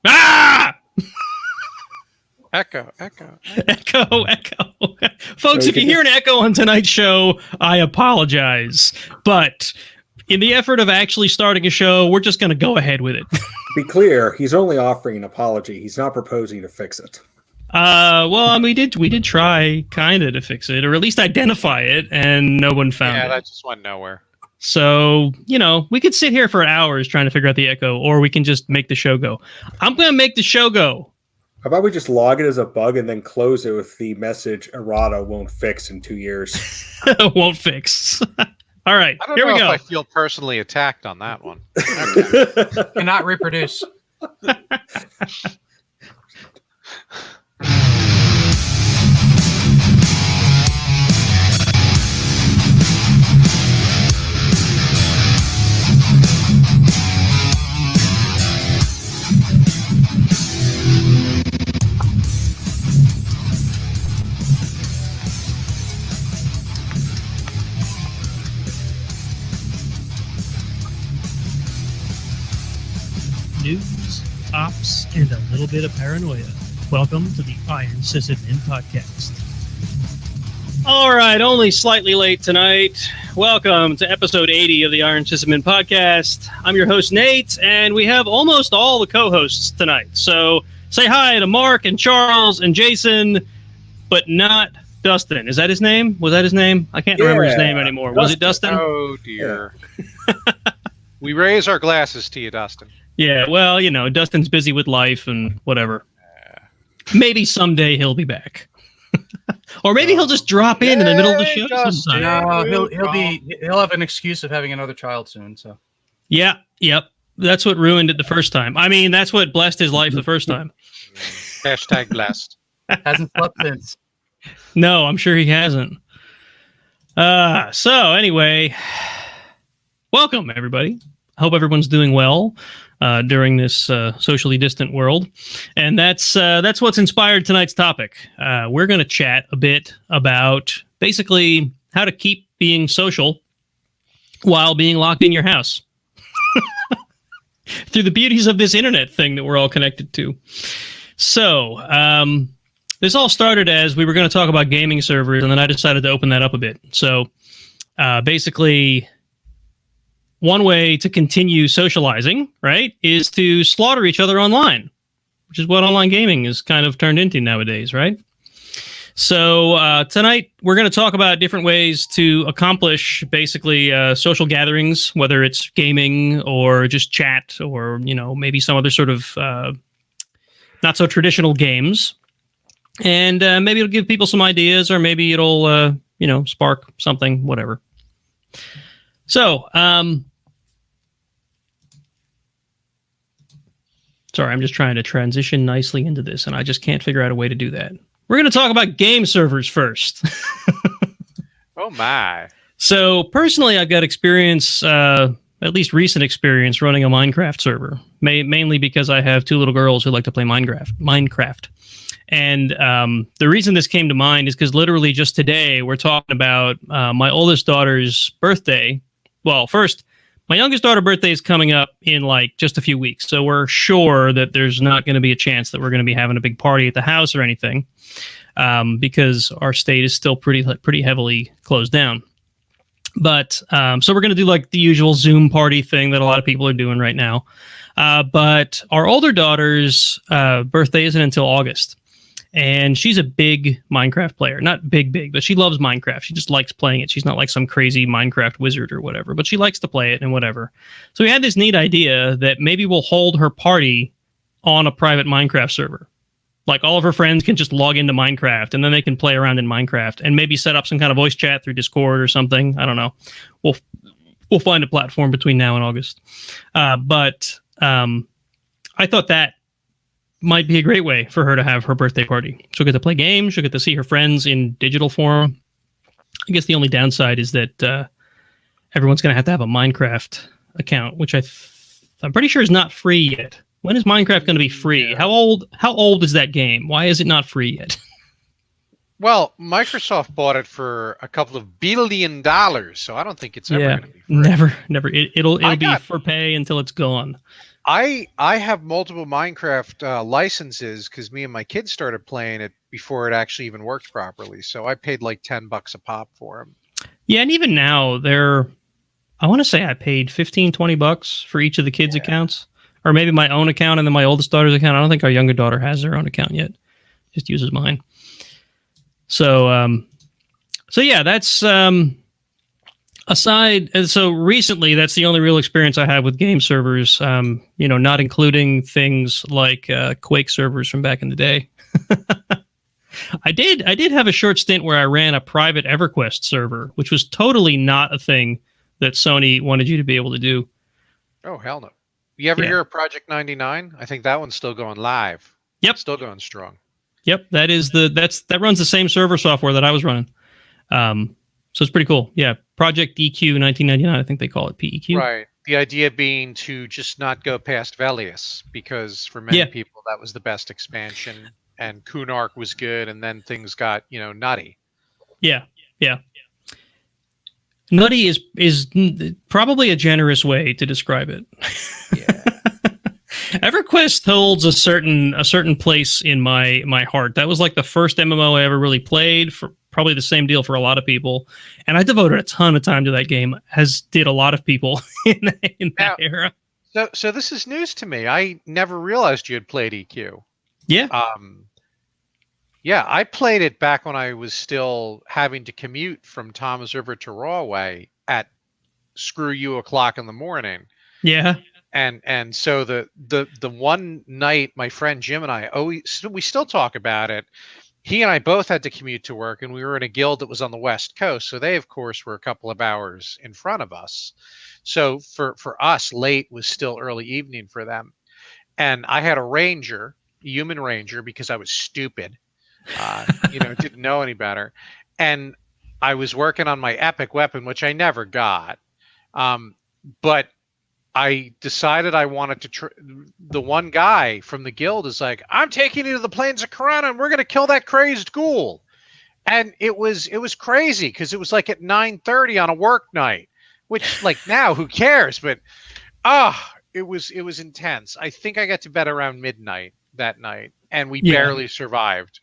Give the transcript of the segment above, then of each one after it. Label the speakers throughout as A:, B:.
A: Ah!
B: Echo.
A: Echo. Folks, if you hear an echo on tonight's show, I apologize. But in the effort of actually starting a show, we're just going to go ahead with it.
C: Be clear, he's only offering an apology. He's not proposing to fix it.
A: Well, we did try kind of to fix it, or at least identify it, and no one found it.
B: Yeah, that just went nowhere.
A: So, we could sit here for hours trying to figure out the echo, or we can just make the show go. I'm going to make the show go.
C: How about we just log it as a bug and then close it with the message errata won't fix in 2 years?
A: Won't fix. All right,
B: I don't
A: here
B: know
A: we go.
B: if I feel personally attacked on that one. Okay.
D: Cannot reproduce.
E: News, ops, and a little bit of paranoia. Welcome to the Iron Sysadmin podcast.
A: All right, only slightly late tonight. Welcome to episode 80 of the Iron Sysadmin podcast. I'm your host, Nate, and we have almost all the co-hosts tonight. So say hi to Mark and Charles and Jason, but not Dustin. Is that his name? Was that his name? I can't remember his name anymore. Was it Dustin?
B: Oh, dear. We raise our glasses to you, Dustin.
A: Yeah, well, Dustin's busy with life and whatever. Maybe someday he'll be back. Or maybe he'll just drop in the middle of the show sometime.
D: No, he'll have an excuse of having another child soon. So.
A: Yeah, yep. That's what ruined it the first time. I mean, that's what blessed his life the first time.
B: Hashtag blessed.
D: Hasn't slept since.
A: No, I'm sure he hasn't. So anyway, welcome everybody. I hope everyone's doing well during this socially distant world. And that's what's inspired tonight's topic. We're going to chat a bit about basically how to keep being social while being locked in your house. Through the beauties of this internet thing that we're all connected to. So, this all started as we were going to talk about gaming servers, and then I decided to open that up a bit. So, basically, one way to continue socializing, right, is to slaughter each other online, which is what online gaming is kind of turned into nowadays, right? So tonight we're going to talk about different ways to accomplish basically social gatherings, whether it's gaming or just chat or, maybe some other sort of not so traditional games. And maybe it'll give people some ideas, or maybe it'll, spark something, whatever. So, sorry, I'm just trying to transition nicely into this, and I just can't figure out a way to do that. We're going to talk about game servers first.
B: Oh, my.
A: So, personally, I've got experience, at least recent experience, running a Minecraft server, mainly because I have two little girls who like to play Minecraft. And the reason this came to mind is because literally just today, we're talking about my oldest daughter's birthday. Well, first, my youngest daughter's birthday is coming up in just a few weeks. So we're sure that there's not going to be a chance that we're going to be having a big party at the house or anything, because our state is still pretty heavily closed down. But so we're going to do the usual Zoom party thing that a lot of people are doing right now. But our older daughter's birthday isn't until August. And she's a big Minecraft player. Not big, but she loves Minecraft. She just likes playing it. She's not like some crazy Minecraft wizard or whatever, but she likes to play it and whatever. So we had this neat idea that maybe we'll hold her party on a private Minecraft server. All of her friends can just log into Minecraft, and then they can play around in Minecraft and maybe set up some kind of voice chat through Discord or something. I don't know. We'll find a platform between now and August. But I thought that might be a great way for her to have her birthday party. She'll get to play games. She'll get to see her friends in digital form. I guess the only downside is that everyone's going to have a Minecraft account, which I'm pretty sure is not free yet. When is Minecraft going to be free?
B: Yeah.
A: How old is that game? Why is it not free yet?
B: Well, Microsoft bought it for a couple of $1 billion, so I don't think it's ever going to be free.
A: Never. It'll be for pay until it's gone.
B: I have multiple Minecraft licenses because me and my kids started playing it before it actually even worked properly. So I paid like $10 a pop for them.
A: Yeah, and even now I want to say I paid $15-20 for each of the kids' accounts, or maybe my own account and then my oldest daughter's account. I don't think our younger daughter has her own account yet; just uses mine. So, so yeah, that's aside. So recently, that's the only real experience I have with game servers. Not including things like Quake servers from back in the day. I did have a short stint where I ran a private EverQuest server, which was totally not a thing that Sony wanted you to be able to do.
B: Oh, hell no. You ever hear of Project 99? I think that one's still going live.
A: Yep.
B: Still going strong.
A: Yep. That runs the same server software that I was running. So it's pretty cool. Yeah. Project EQ 1999, I think they call it PEQ.
B: Right. The idea being to just not go past Velius, because for many people that was the best expansion, and Kunark was good, and then things got, nutty.
A: Yeah. Yeah. Nutty is probably a generous way to describe it.
B: Yeah.
A: EverQuest holds a certain place in my heart. That was like the first MMO I ever really played, for probably the same deal for a lot of people. And I devoted a ton of time to that game, as did a lot of people in that era.
B: So this is news to me. I never realized you had played EQ.
A: Yeah.
B: Yeah, I played it back when I was still having to commute from Thomas River to Rawway at screw you o'clock in the morning.
A: Yeah.
B: And so the one night my friend Jim and I we still talk about it. He and I both had to commute to work, and we were in a guild that was on the West Coast. So they, of course, were a couple of hours in front of us. So for us, late was still early evening for them. And I had a human ranger, because I was stupid. Didn't know any better. And I was working on my epic weapon, which I never got. But I decided I wanted to the one guy from the guild is like, I'm taking you to the plains of Karana and we're going to kill that crazed ghoul. And it was crazy, because it was like at 9:30 on a work night, which, like, now who cares? But it was intense. I think I got to bed around midnight that night, and we barely survived.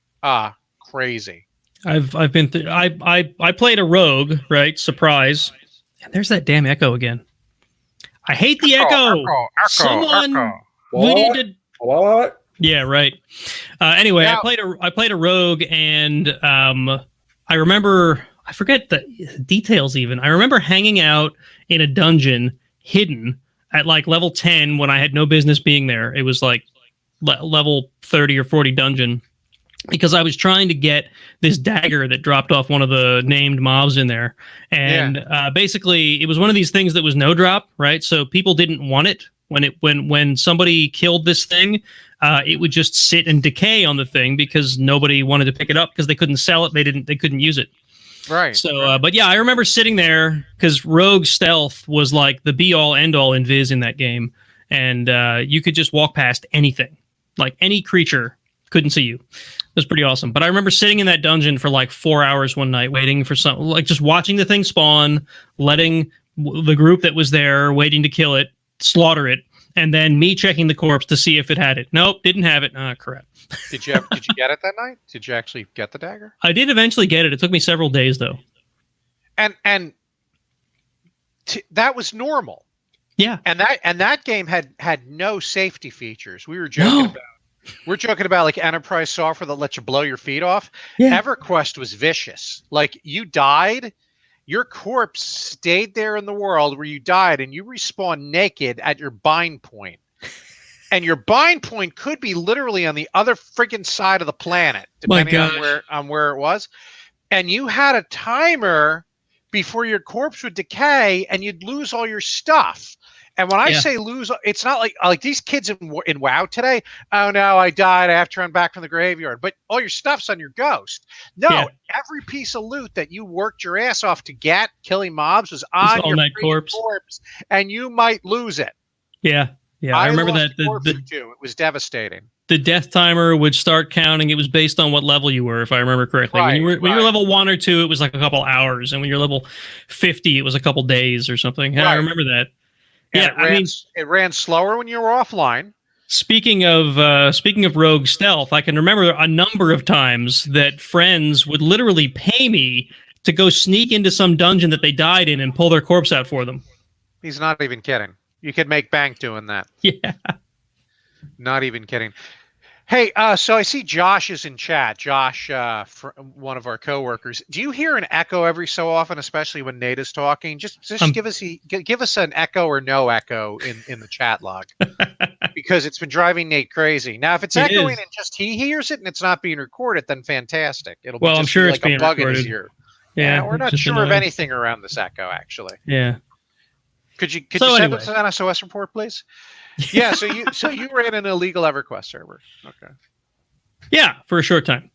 B: Crazy.
A: I've been through. I played a rogue, right? Surprise. And there's that damn echo again. I hate the echo. Someone, we need to.
C: What?
A: Yeah, right. Anyway, I played a rogue, and I remember, I forget the details even. I remember hanging out in a dungeon hidden at like level 10 when I had no business being there. It was like level 30 or 40 dungeon, because I was trying to get this dagger that dropped off one of the named mobs in there. And basically, it was one of these things that was no drop, right? So people didn't want it. When somebody killed this thing, it would just sit and decay on the thing, because nobody wanted to pick it up because they couldn't sell it. They couldn't use it.
B: Right.
A: So, but yeah, I remember sitting there, because rogue stealth was like the be all end all in Viz in that game. And you could just walk past anything, like any creature couldn't see you. It was pretty awesome. But I remember sitting in that dungeon for like 4 hours one night, waiting for something, like just watching the thing spawn, letting the group that was there waiting to kill it, slaughter it, and then me checking the corpse to see if it had it. Nope, didn't have it. Ah, crap.
B: Did you get it that night? Did you actually get the dagger?
A: I did eventually get it. It took me several days, though.
B: And that was normal.
A: Yeah.
B: And that game had no safety features. We were joking about. We're joking about like enterprise software that lets you blow your feet off.
A: Yeah.
B: EverQuest was vicious. Like, you died, your corpse stayed there in the world where you died, and you respawn naked at your bind point. And your bind point could be literally on the other freaking side of the planet, depending on where it was. And you had a timer before your corpse would decay, and you'd lose all your stuff. And when I say lose, it's not like these kids in WoW today. Oh no, I died after I'm back from the graveyard. But all your stuff's on your ghost. No, every piece of loot that you worked your ass off to get, killing mobs, was on your corpse, and you might lose it.
A: Yeah, yeah, I remember that.
B: It was devastating.
A: The death timer would start counting. It was based on what level you were, if I remember correctly.
B: Right,
A: when you were level 1 or 2, it was like a couple hours, and when you're level 50, it was a couple days or something. Yeah, I remember that.
B: And
A: Yeah,
B: it ran slower when you were offline.
A: Speaking of rogue stealth, I can remember a number of times that friends would literally pay me to go sneak into some dungeon that they died in and pull their corpse out for them.
B: He's not even kidding. You could make bank doing that.
A: Yeah.
B: Not even kidding. Hey, so I see Josh is in chat. Josh, one of our coworkers. Do you hear an echo every so often, especially when Nate is talking? Just give us an echo or no echo in the chat log, because it's been driving Nate crazy. Now, if it's echoing and just he hears it and it's not being recorded, then fantastic. It'll be
A: I'm sure
B: like
A: it's being
B: a bug
A: recorded.
B: in his ear.
A: Yeah,
B: we're not sure of anything around this echo, actually.
A: Yeah.
B: Could you send us an SOS report, please? Yeah, so you ran an illegal EverQuest server. Okay.
A: Yeah, for a short time.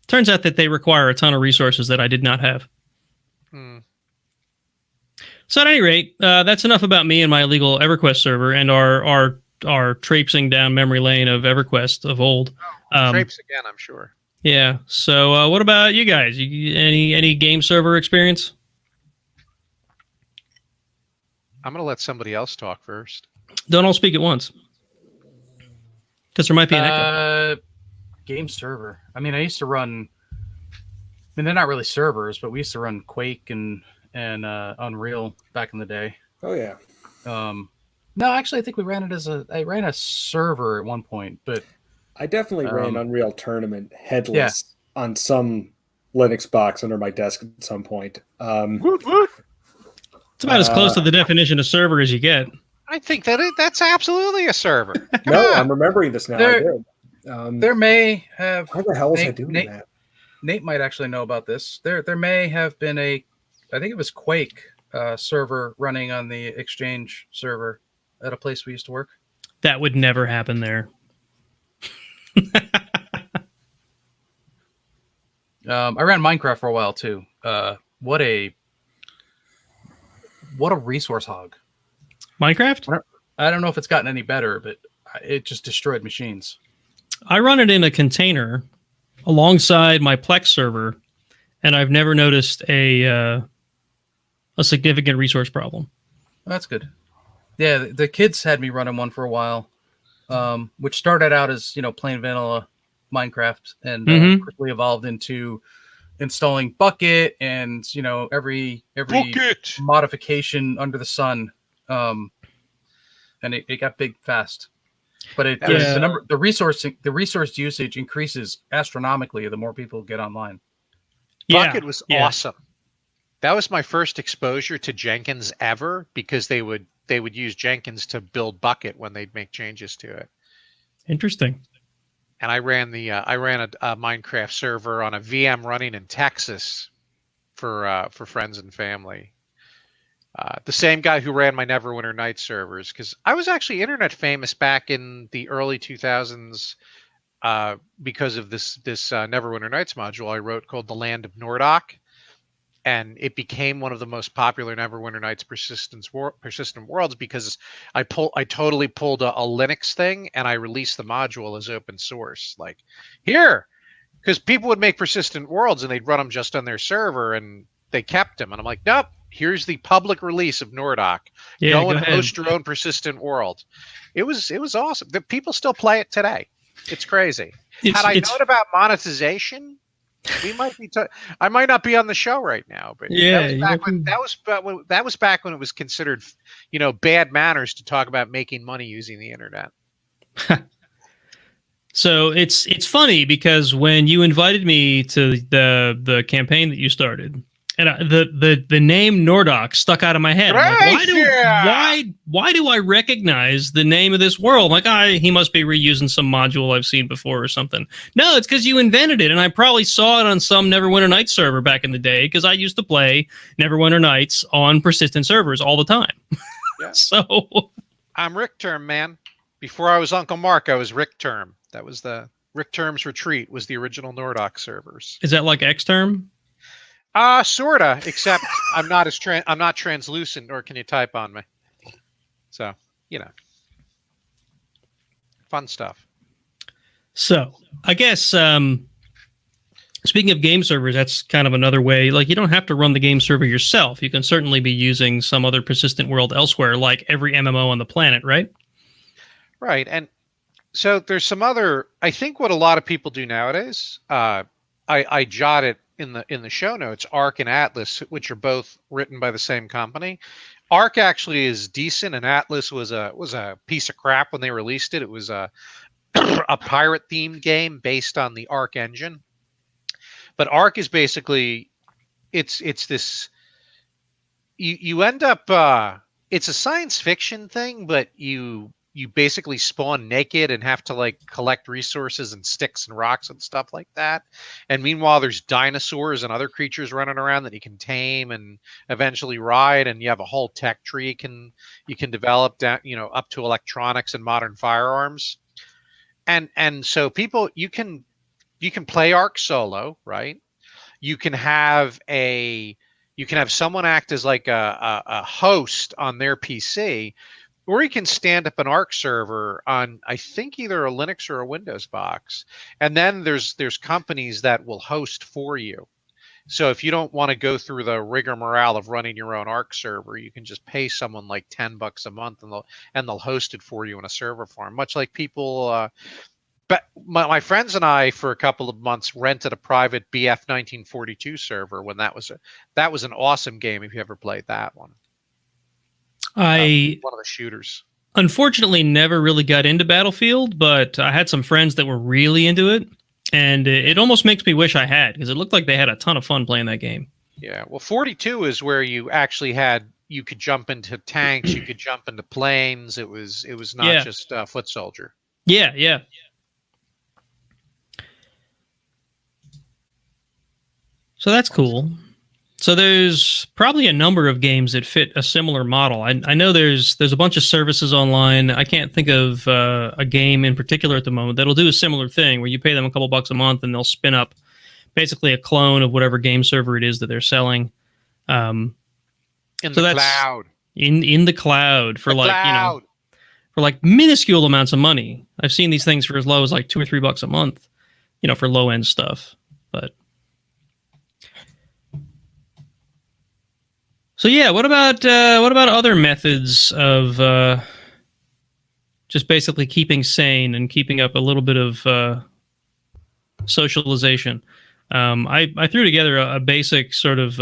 A: Turns out that they require a ton of resources that I did not have. So at any rate, that's enough about me and my illegal EverQuest server and our traipsing down memory lane of EverQuest of old.
B: Traipse again, I'm sure.
A: Yeah. So what about you guys? Any game server experience?
B: I'm going to let somebody else talk first.
A: Don't all speak at once, because there might be an echo.
D: Game server. I mean, I used to run. I mean, they're not really servers, but we used to run Quake and Unreal back in the day.
C: Oh yeah.
D: No, actually, I think I ran a server at one point, but
C: I definitely ran Unreal Tournament headless on some Linux box under my desk at some point.
A: It's about as close to the definition of server as you get.
B: I think that's absolutely a server.
C: No, I'm remembering this now. I did.
D: There may have.
C: How the hell was I doing that?
D: Nate might actually know about this. There may have been I think it was Quake server running on the Exchange server at a place we used to work.
A: That would never happen there.
D: I ran Minecraft for a while too. What a resource hog.
A: Minecraft?
D: I don't know if it's gotten any better, but it just destroyed machines.
A: I run it in a container alongside my Plex server, and I've never noticed a significant resource problem.
D: That's good. Yeah, the kids had me running one for a while, which started out as plain vanilla Minecraft, and quickly evolved into installing Bucket and every
B: Bucket
D: modification under the sun, and it got big fast. But the resource usage increases astronomically the more people get online.
B: Bucket was awesome. That was my first exposure to Jenkins ever, because they would use Jenkins to build Bucket when they'd make changes to it.
A: Interesting.
B: And I ran a Minecraft server on a VM running in Texas for friends and family. The same guy who ran my Neverwinter Nights servers, because I was actually internet famous back in the early 2000s because of this Neverwinter Nights module I wrote called The Land of Nordock, and it became one of the most popular Neverwinter Nights persistent worlds because I totally pulled a Linux thing and I released the module as open source. Like, here, because people would make persistent worlds and they'd run them just on their server and they kept them, and I'm like, nope. Here's the public release of Nordock. Go and host your own persistent world. It was awesome. The people still play it today. It's crazy. Had I known about monetization, we might be. I might not be on the show right now. But that was back when it was considered, bad manners to talk about making money using the internet.
A: So it's funny because when you invited me to the campaign that you started. And the name Nordock stuck out of my head.
B: Right,
A: like, why do I recognize the name of this world? Like, he must be reusing some module I've seen before or something. No, it's because you invented it, and I probably saw it on some Neverwinter Nights server back in the day because I used to play Neverwinter Nights on persistent servers all the time.
B: Yeah.
A: So
B: I'm Rick Term, man. Before I was Uncle Mark, I was Rick Term. That was the Rick Term's Retreat was the original Nordock servers.
A: Is that like X-Term?
B: Sorta, except I'm not translucent, nor can you type on me. So, fun stuff.
A: So, I guess Speaking of game servers, that's kind of another way. Like, you don't have to run the game server yourself. You can certainly be using some other persistent world elsewhere, like every MMO on the planet, right?
B: Right. And so there's some other, I think what a lot of people do nowadays, I jotted in the show notes, Arc and Atlas, which are both written by the same company. Arc actually is decent, and Atlas was a piece of crap when they released it. It was a a pirate themed game based on the Arc engine. But Arc is basically it's this you end up it's a science fiction thing, but you basically spawn naked and have to like collect resources and sticks and rocks and stuff like that. And meanwhile, there's dinosaurs and other creatures running around that you can tame and eventually ride. And you have a whole tech tree you can develop down, up to electronics and modern firearms. And so people, you can play Arc solo, right? You can have someone act as like a host on their PC, or you can stand up an Arc server on, I think, either a Linux or a Windows box. And then there's companies that will host for you. So if you don't want to go through the rigmarole of running your own Arc server, you can just pay someone like $10 a month, and they'll host it for you in a server farm. Much like people. But my friends and I, for a couple of months, rented a private BF 1942 server when that was an awesome game. If you ever played that one, one of the shooters.
A: Unfortunately never really got into Battlefield, but I had some friends that were really into it, and it almost makes me wish I had, because it looked like they had a ton of fun playing that game.
B: Yeah, well, 42 is where you actually you could jump into tanks, you could jump into planes. It was not just foot soldier.
A: Yeah. So that's cool. So there's probably a number of games that fit a similar model. I know there's a bunch of services online. I can't think of a game in particular at the moment that'll do a similar thing, where you pay them a couple bucks a month and they'll spin up basically a clone of whatever game server it is that they're selling.
B: In the cloud.
A: In the cloud for like minuscule amounts of money. I've seen these things for as low as like $2 or $3 a month, for low end stuff. But so yeah, what about other methods of just basically keeping sane and keeping up a little bit of socialization? I threw together a basic sort of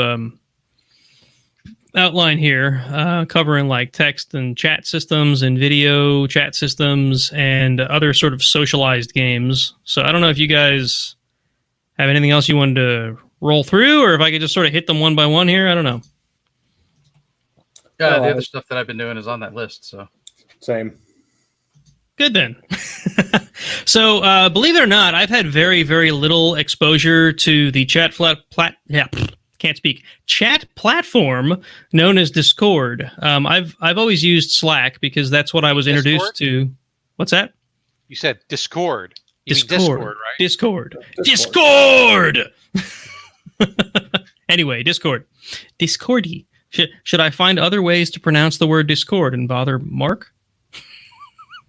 A: outline here, covering like text and chat systems and video chat systems and other sort of socialized games. So I don't know if you guys have anything else you wanted to roll through, or if I could just sort of hit them one by one here. I don't know.
D: Yeah, the other stuff that I've been doing is on that list. So
C: same.
A: Good then. So believe it or not, I've had very, very little exposure to the chat platform known as Discord. I've always used Slack because that's what I was introduced to. What's that?
B: You said Discord. You mean
A: Discord, right? Discord. Anyway, Discord. Discordy. Should I find other ways to pronounce the word Discord and bother Mark?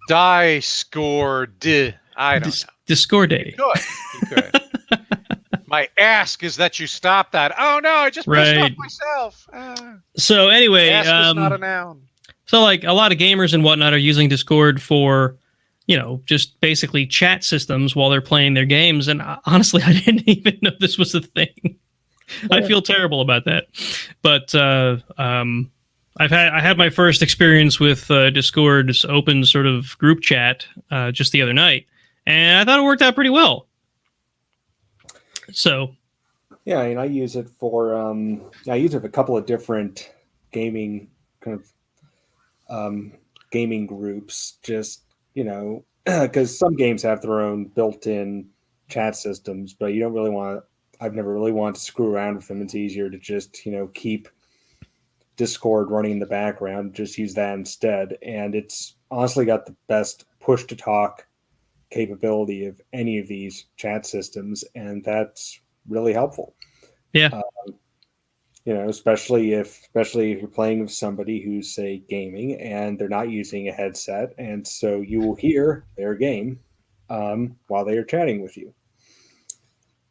B: Discord. I don't know.
A: Discorday.
B: You could. My ask is that you stop that. Oh no, I just pissed off myself.
A: So anyway,
B: ask is not a noun.
A: So like a lot of gamers and whatnot are using Discord for, just basically chat systems while they're playing their games. And honestly, I didn't even know this was a thing. I feel terrible about that. But I had my first experience with Discord's open sort of group chat just the other night, and I thought it worked out pretty well. So,
C: yeah, I use it for a couple of different gaming gaming groups. Just because some games have their own built-in chat systems, but you don't really want. I've never really wanted to screw around with them. It's easier to just keep Discord running in the background. Just use that instead, and it's honestly got the best push-to-talk capability of any of these chat systems, and that's really helpful.
A: Yeah.
C: Especially if you're playing with somebody who's, say, gaming and they're not using a headset, and so you will hear their game while they are chatting with you.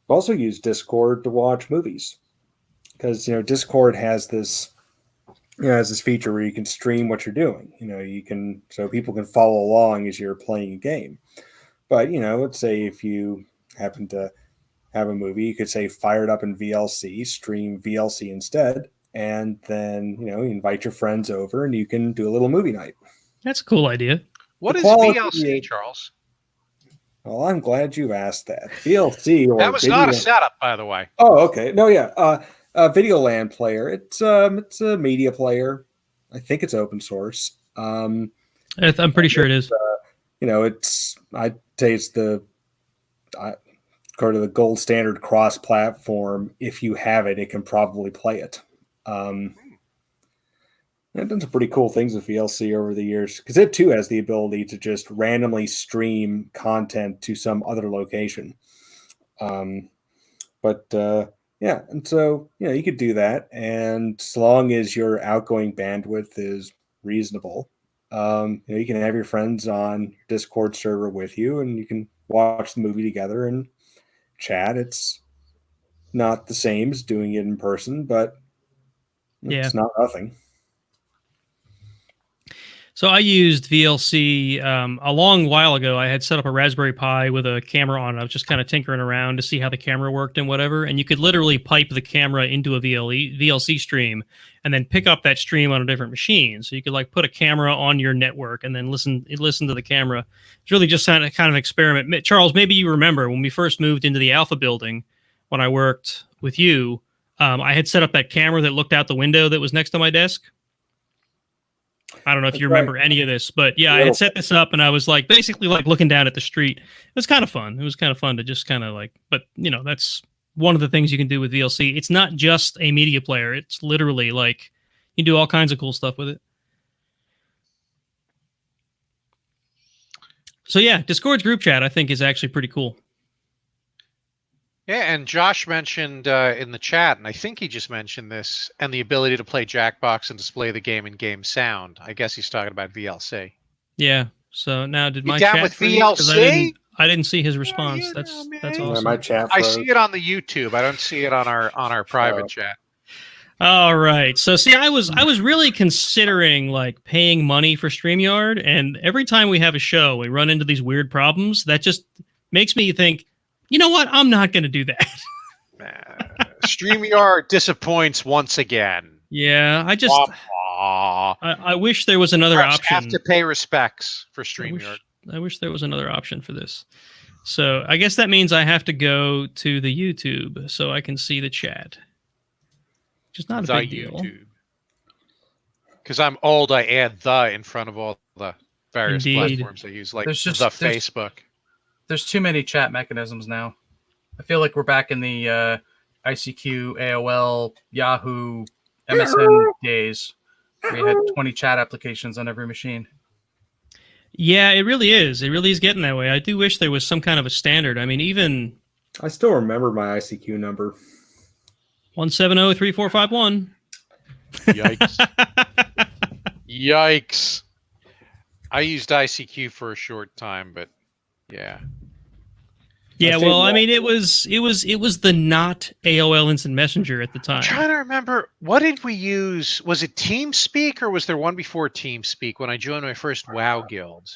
C: also use Discord to watch movies because Discord has this feature where you can stream what you're doing. You can, so people can follow along as you're playing a game. But let's say if you happen to have a movie, you could say fire it up in VLC, stream VLC instead, and then you invite your friends over and you can do a little movie night.
A: That's a cool idea.
B: What is VLC, Charles?
C: Well, I'm glad you asked that. VLC, or
B: that was not a setup, by the way.
C: Oh, okay. No, yeah. Videoland player. It's a media player. I think it's open source.
A: I'm pretty sure it is.
C: I'd say it's go to the gold standard cross-platform. If you have it, it can probably play it. I've done some pretty cool things with VLC over the years because it too has the ability to just randomly stream content to some other location. And so you could do that, and as long as your outgoing bandwidth is reasonable, you can have your friends on your Discord server with you, and you can watch the movie together and chat. It's not the same as doing it in person, but it's not nothing.
A: So I used VLC a long while ago. I had set up a Raspberry Pi with a camera on it. I was just kind of tinkering around to see how the camera worked and whatever. And you could literally pipe the camera into a VLC stream and then pick up that stream on a different machine. So you could put a camera on your network and then listen to the camera. It's really just kind of an experiment. Charles, maybe you remember when we first moved into the Alpha building when I worked with you, I had set up that camera that looked out the window that was next to my desk. I don't know if you remember any of this, but yeah, I had set this up and I was basically looking down at the street. It was kind of fun. It was kind of fun to just kind of but that's one of the things you can do with VLC. It's not just a media player. It's literally you do all kinds of cool stuff with it. So yeah, Discord's group chat I think is actually pretty cool.
B: Yeah, and Josh mentioned in the chat, and I think he just mentioned this, and the ability to play Jackbox and display the game in game sound. I guess he's talking about VLC.
A: Yeah. So now, did my
B: down
A: chat
B: with
A: freeze?
B: VLC?
A: I didn't see his response. That's awesome.
C: Yeah, my chat
B: I
C: froze.
B: see it on the YouTube. I don't see it on our private chat.
A: All right. So see, I was really considering paying money for StreamYard, and every time we have a show, we run into these weird problems. That just makes me think, you know what? I'm not going to do that.
B: StreamYard disappoints once again.
A: Yeah, I wish there was another
B: Perhaps
A: option.
B: Have to pay respects for StreamYard.
A: I wish there was another option for this. So I guess that means I have to go to the YouTube so I can see the chat. Which is not a big deal.
B: Because I'm old, I add the in front of all the various platforms I use, Facebook.
D: There's too many chat mechanisms now. I feel like we're back in the ICQ, AOL, Yahoo, MSN days. We had 20 chat applications on every machine.
A: Yeah, it really is. It really is getting that way. I do wish there was some kind of a standard. I mean, even...
C: I still remember my ICQ number.
A: 170-3451.
B: Yikes. Yikes. I used ICQ for a short time, but yeah.
A: Yeah, well, I mean, it was the not AOL Instant Messenger at the time.
B: I'm trying to remember, what did we use? Was it TeamSpeak or was there one before TeamSpeak when I joined my first WoW guild?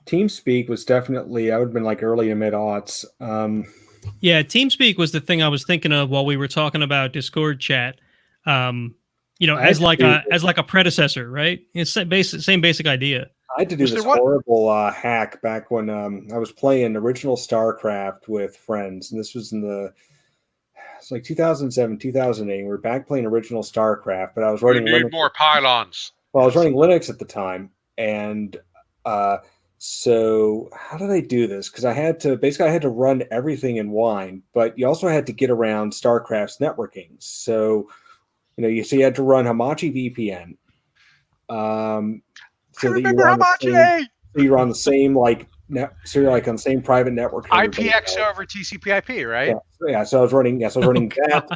C: TeamSpeak was definitely, I would have been early to mid-aughts.
A: Yeah, TeamSpeak was the thing I was thinking of while we were talking about Discord chat. As a predecessor, right? It's same basic idea.
C: I had to do this horrible hack back when I was playing original StarCraft with friends, and this was it's 2007, 2008. We were back playing original StarCraft, but I was running Linux.
B: More pylons.
C: Well, I was running Linux at the time, and so how did I do this? Because I had to run everything in Wine, but you also had to get around StarCraft's networking. So you had to run Hamachi VPN. So
B: I remember Hamachi.
C: So you're on the same so you're on the same private network.
B: IPX over TCP/IP, right?
C: Yeah. So I was running that,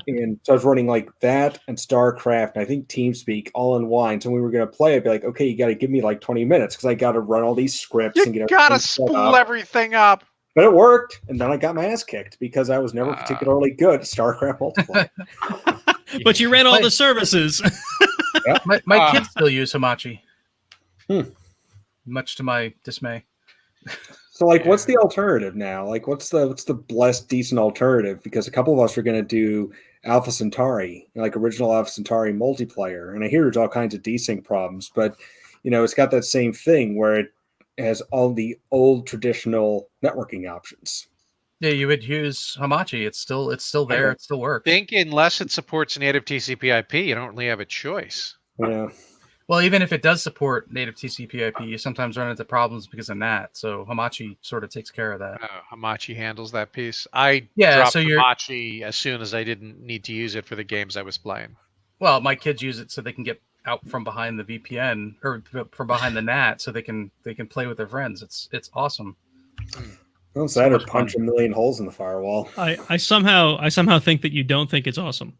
C: and so I was running that and StarCraft, and I think TeamSpeak all in Wine. So when we were going to play, I'd be like, okay, you got to give me 20 minutes because I got to run all these scripts and
B: got to spool everything up.
C: But it worked, and then I got my ass kicked because I was never particularly good at StarCraft multiplayer.
A: But you ran all the services.
D: My kids still use Hamachi.
C: Hmm.
D: Much to my dismay.
C: So, like, what's the alternative now? Like, what's the blessed, decent alternative? Because a couple of us are going to do Alpha Centauri, like original Alpha Centauri multiplayer, and I hear there's all kinds of desync problems, but it's got that same thing where it has all the old traditional networking options.
D: Yeah, you would use Hamachi. It's still there. It still works.
B: I think unless it supports native TCP/IP, you don't really have a choice.
C: Yeah.
D: Well, even if it does support native TCP/IP, you sometimes run into problems because of NAT. So Hamachi sort of takes care of that.
B: Hamachi handles that piece. I
D: Yeah,
B: dropped
D: so
B: Hamachi as soon as I didn't need to use it for the games I was playing.
D: Well, my kids use it so they can get out from behind the VPN or from behind the NAT, so they can play with their friends. It's awesome.
C: Well, so or punch a million holes in the firewall.
A: I somehow think that you don't think it's awesome.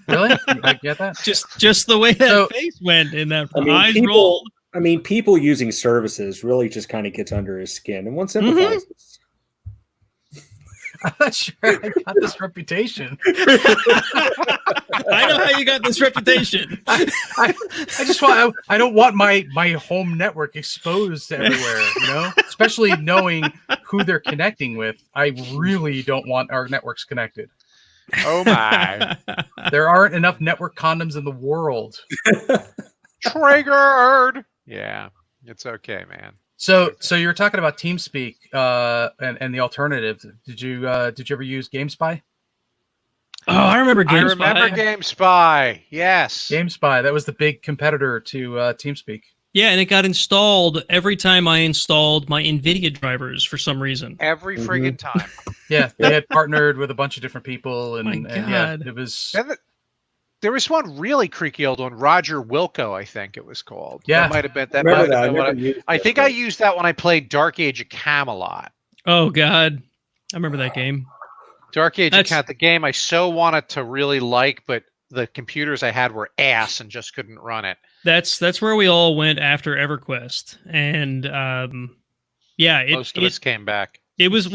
D: Really? I get that.
A: Just the way that face went in that eyes rolled.
C: I mean, people using services really just kind of gets under his skin, and one sympathizes.
D: I'm not sure I got this reputation.
A: I know how you got this reputation.
D: I just want. I don't want my home network exposed everywhere. Especially knowing who they're connecting with. I really don't want our networks connected.
B: Oh my!
D: There aren't enough network condoms in the world.
B: Triggered. Yeah, it's okay, man.
D: So you were talking about TeamSpeak and the alternative. Did you ever use GameSpy?
A: Oh, I remember GameSpy.
B: I remember GameSpy. Yes,
D: GameSpy. That was the big competitor to TeamSpeak.
A: Yeah, and it got installed every time I installed my NVIDIA drivers for some reason.
B: Every friggin' time.
D: Yeah, they had partnered with a bunch of different people, and yeah, it was.
B: There was one really creaky old one, Roger Wilco, I think it was called.
D: Yeah,
B: that might have been that. I think I used that when I played Dark Age of Camelot.
A: Oh God, I remember that game.
B: Dark Age of Camelot, the game I so wanted to really like, but the computers I had were ass and just couldn't run it.
A: That's where we all went after EverQuest, and
B: most of us came back.
A: It was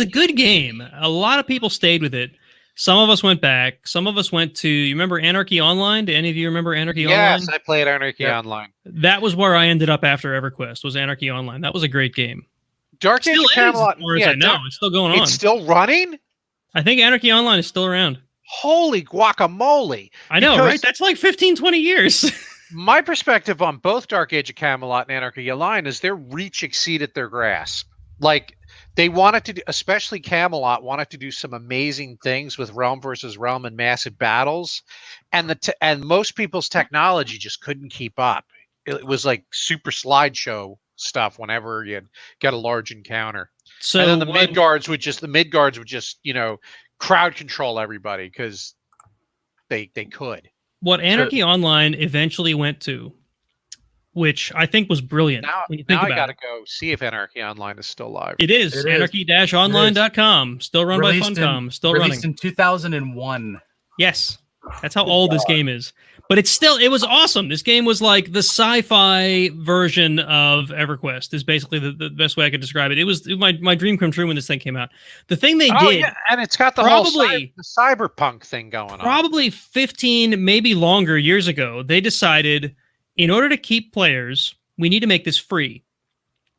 A: a good game. A lot of people stayed with it. Some of us went back. Some of us went to. You remember Anarchy Online? Do any of you remember Anarchy Online?
B: Yes, I played Anarchy Online.
A: That was where I ended up after EverQuest. Was Anarchy Online? That was a great game.
B: Dark Age of Camelot.
A: As far as I know, it's still going on.
B: It's still running.
A: I think Anarchy Online is still around.
B: Holy guacamole!
A: I know, right? That's like 15, 20 years.
B: My perspective on both Dark Age of Camelot and Anarchy Online is their reach exceeded their grasp. Like, they wanted to do, especially Camelot, wanted to do some amazing things with realm versus realm and massive battles, and and most people's technology just couldn't keep up. It was like super slideshow stuff whenever you got a large encounter. So and then the Midgards would just crowd control everybody because they could.
A: What Anarchy Online eventually went to, which I think was brilliant.
B: Now I got to go see if Anarchy Online is still live.
A: It is. Anarchy-online.com. Still run by Funcom. Still running.
D: Released in 2001.
A: Yes. That's how old this game is. But it was awesome. This game was like the sci-fi version of EverQuest is basically the best way I could describe it. It was my dream come true when this thing came out. The thing they did...
B: Yeah, and it's got the whole cyberpunk thing going on.
A: Probably 15, maybe longer years ago, they decided, in order to keep players, we need to make this free.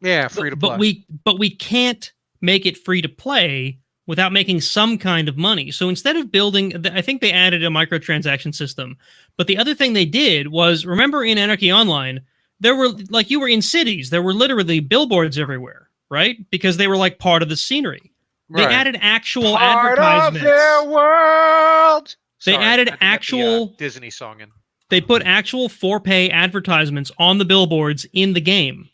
B: Yeah, free to play.
A: But we can't make it free to play without making some kind of money. So instead of building, I think they added a microtransaction system. But the other thing they did was, remember in Anarchy Online, there were, like you were in cities, there were literally billboards everywhere, right? Because they were like part of the scenery. Right. They added actual advertisements.
B: Of their world!
A: They added actual...
B: Disney song in.
A: They put actual for-pay advertisements on the billboards in the game.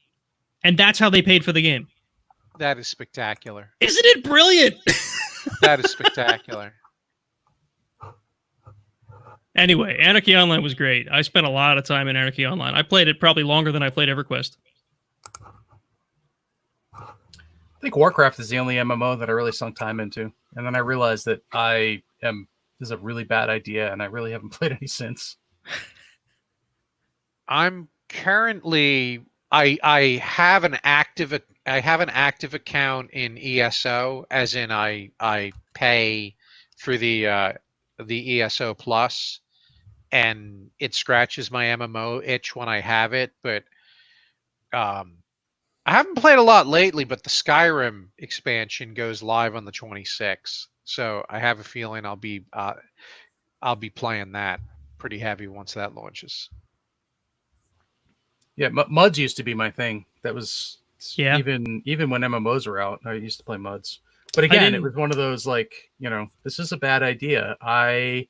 A: And that's how they paid for the game.
B: That is spectacular.
A: Isn't it brilliant?
B: That is spectacular.
A: Anyway, Anarchy Online was great. I spent a lot of time in Anarchy Online. I played it probably longer than I played EverQuest.
D: I think Warcraft is the only MMO that I really sunk time into. And then I realized that this is a really bad idea, and I really haven't played any since.
B: I'm currently... I have an active have an active account in ESO, as in I pay for the ESO Plus, and it scratches my MMO itch when I have it. But I haven't played a lot lately. But the Skyrim expansion goes live on the 26th, so I have a feeling I'll be playing that pretty heavy once that launches.
D: Yeah, MUDs used to be my thing. That was
A: Yeah.
D: even when MMOs were out, I used to play MUDs. But again, it was one of those like, this is a bad idea. I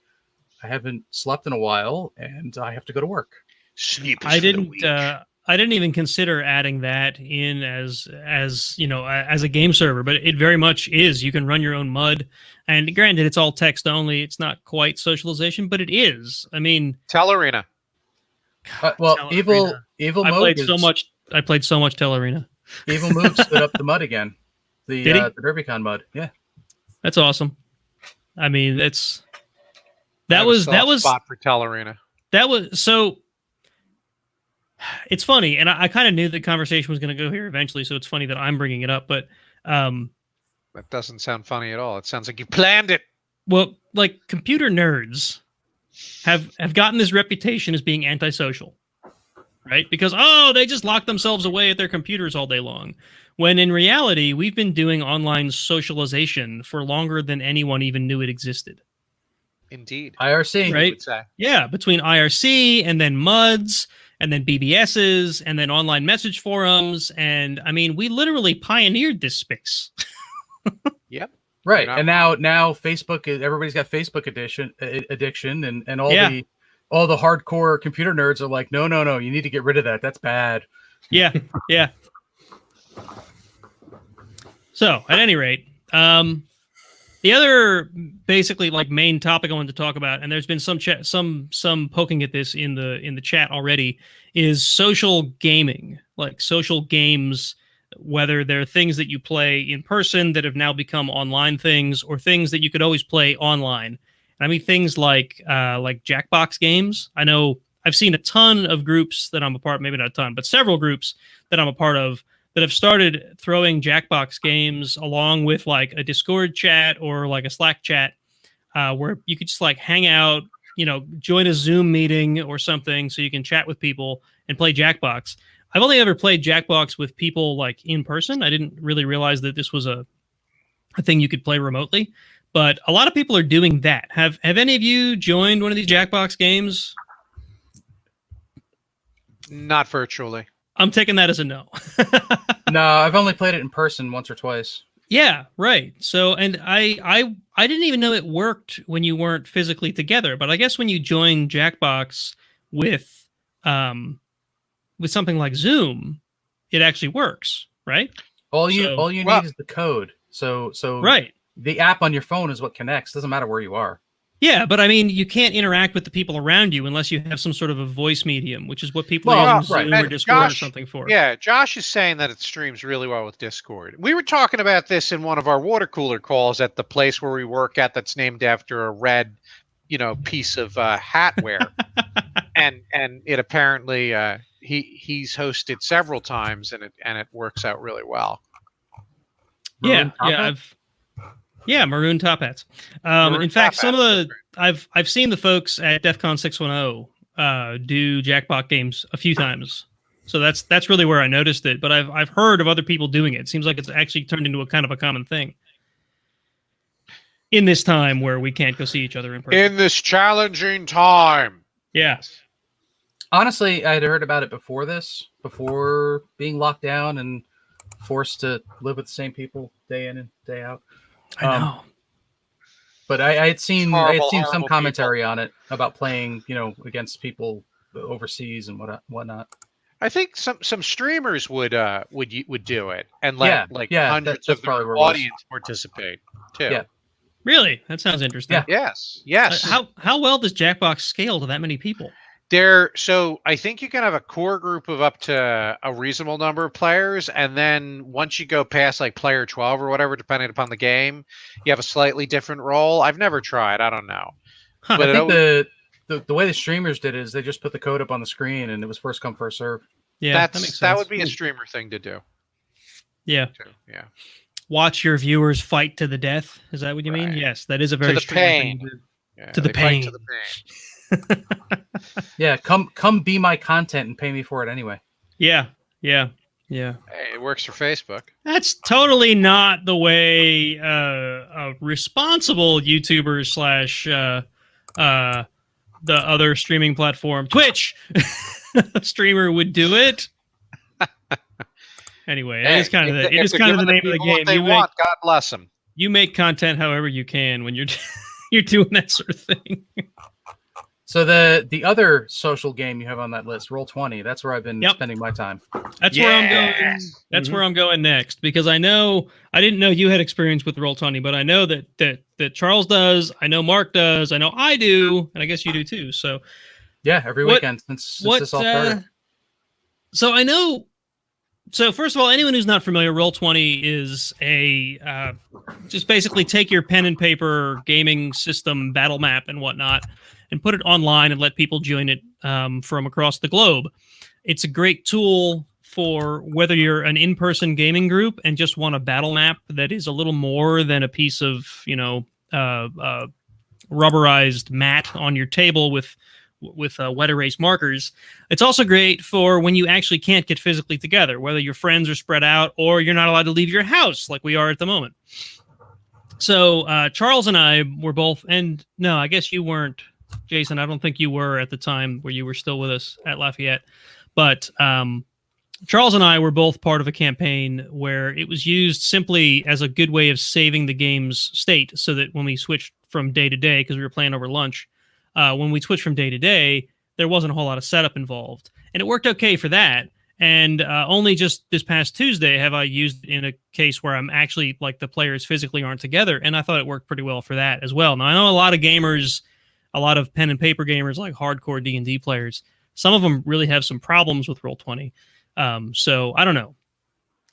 D: haven't slept in a while, and I have to go to work.
B: Sleep is
A: I
B: for the weak.
A: I didn't even consider adding that in as as a game server, but it very much is. You can run your own MUD, and granted, it's all text only. It's not quite socialization, but it is. I mean,
B: Tellarena.
D: Well,
A: Tellarena.
D: evil
A: I
D: mode.
A: played so much Tellarena.
D: Evil Mode stood up the MUD again. The DerbyCon MUD. Yeah,
A: that's awesome. I mean, that
B: was spot for Tellarena.
A: That was so. It's funny, and I kind of knew the conversation was going to go here eventually, so it's funny that I'm bringing it up. But
B: that doesn't sound funny at all. It sounds like you planned it.
A: Well, like computer nerds have gotten this reputation as being antisocial, right? Because they just lock themselves away at their computers all day long. When in reality, we've been doing online socialization for longer than anyone even knew it existed.
B: Indeed.
D: IRC,
A: right? Yeah, between IRC and then MUDs and then BBSs and then online message forums, and I mean, we literally pioneered this space.
B: Yep.
D: Right, and now Facebook is, everybody's got Facebook addiction, and all the hardcore computer nerds are like, no, you need to get rid of that. That's bad.
A: Yeah. So, at any rate, the other basically like main topic I wanted to talk about, and there's been some poking at this in the chat already, is social gaming, like social games, whether they're things that you play in person that have now become online things, or things that you could always play online. And I mean things like Jackbox games. I know I've seen a ton of groups that I'm a part, maybe not a ton, but several groups that I'm a part of that have started throwing Jackbox games along with like a Discord chat or like a Slack chat, where you could just like hang out, join a Zoom meeting or something so you can chat with people and play Jackbox. I've only ever played Jackbox with people like in person. I didn't really realize that this was a thing you could play remotely, but a lot of people are doing that. Have any of you joined one of these Jackbox games?
B: Not virtually.
A: I'm taking that as a no.
D: No, I've only played it in person once or twice.
A: Yeah, right. So, and I didn't even know it worked when you weren't physically together. But I guess when you join Jackbox with something like Zoom, it actually works, right?
D: All you need is the code. So
A: right.
D: The app on your phone is what connects. Doesn't matter where you are.
A: Yeah, but I mean, you can't interact with the people around you unless you have some sort of a voice medium, which is what people are using Zoom or Discord or something for.
B: Yeah, Josh is saying that it streams really well with Discord. We were talking about this in one of our water cooler calls at the place where we work at that's named after a red, piece of hatware. and it apparently he's hosted several times and it works out really well. Maroon top hats. In fact, some of the I've seen the folks at DEF CON 610 do Jackbox games a few times. So that's really where I noticed it. But I've heard of other people doing it. It seems like it's actually turned into a kind of a common thing in this time where we can't go see each other in person. In this challenging time.
A: Yeah.
D: Honestly, I had heard about it before being locked down and forced to live with the same people day in and day out.
A: I know.
D: But I had seen some commentary on it about playing, against people overseas and whatnot.
B: I think some streamers would do it and let hundreds of the audience participate too.
D: Yeah.
A: Really? That sounds interesting.
D: Yeah.
B: Yes.
A: How well does Jackbox scale to that many people?
B: So I think you can have a core group of up to a reasonable number of players, and then once you go past like player 12 or whatever, depending upon the game, you have a slightly different role. I've never tried. I don't know.
D: Huh, but I think the way the streamers did it is they just put the code up on the screen and it was first come, first serve.
A: Yeah,
B: that would be a streamer thing to do.
A: Yeah.
B: too. Yeah.
A: Watch your viewers fight to the death. Is that what you mean?
B: Right.
A: Yes, that is a very
B: the
A: streamer
B: pain.
A: thing to do.
B: Yeah,
A: To the
B: they fight
A: pain.
B: To the pain.
D: Yeah, come be my content and pay me for it anyway.
A: Yeah.
B: Hey, it works for Facebook.
A: That's totally not the way a responsible YouTuber slash the other streaming platform, Twitch, streamer would do it. Anyway, it is kind of
B: if
A: the
B: they're
A: name of the
B: giving
A: game.
B: what they want, God bless them.
A: You make content however you can when you're you're doing that sort of thing.
D: So the other social game you have on that list, Roll20, that's where I've been spending my time.
A: That's where I'm going. That's where I'm going next, because I didn't know you had experience with Roll20, but I know that Charles does. I know Mark does. I know I do, and I guess you do too. So
D: yeah, every weekend since this all started.
A: So I know. So first of all, anyone who's not familiar, Roll20 is a just basically take your pen and paper gaming system battle map and whatnot, and put it online and let people join it from across the globe. It's a great tool for whether you're an in-person gaming group and just want a battle map that is a little more than a piece of, rubberized mat on your table with wet erase markers. It's also great for when you actually can't get physically together, whether your friends are spread out or you're not allowed to leave your house like we are at the moment. So Charles and I were both, and no, I guess you weren't, Jason. I don't think you were at the time where you were still with us at Lafayette. But Charles and I were both part of a campaign where it was used simply as a good way of saving the game's state, so that when we switched from day to day, because we were playing over lunch, when we switched from day to day, there wasn't a whole lot of setup involved. And it worked okay for that. And only just this past Tuesday have I used it in a case where I'm actually, like, the players physically aren't together. And I thought it worked pretty well for that as well. Now, I know a lot of gamers, a lot of pen and paper gamers, like hardcore D&D players, some of them really have some problems with Roll20. So I don't know.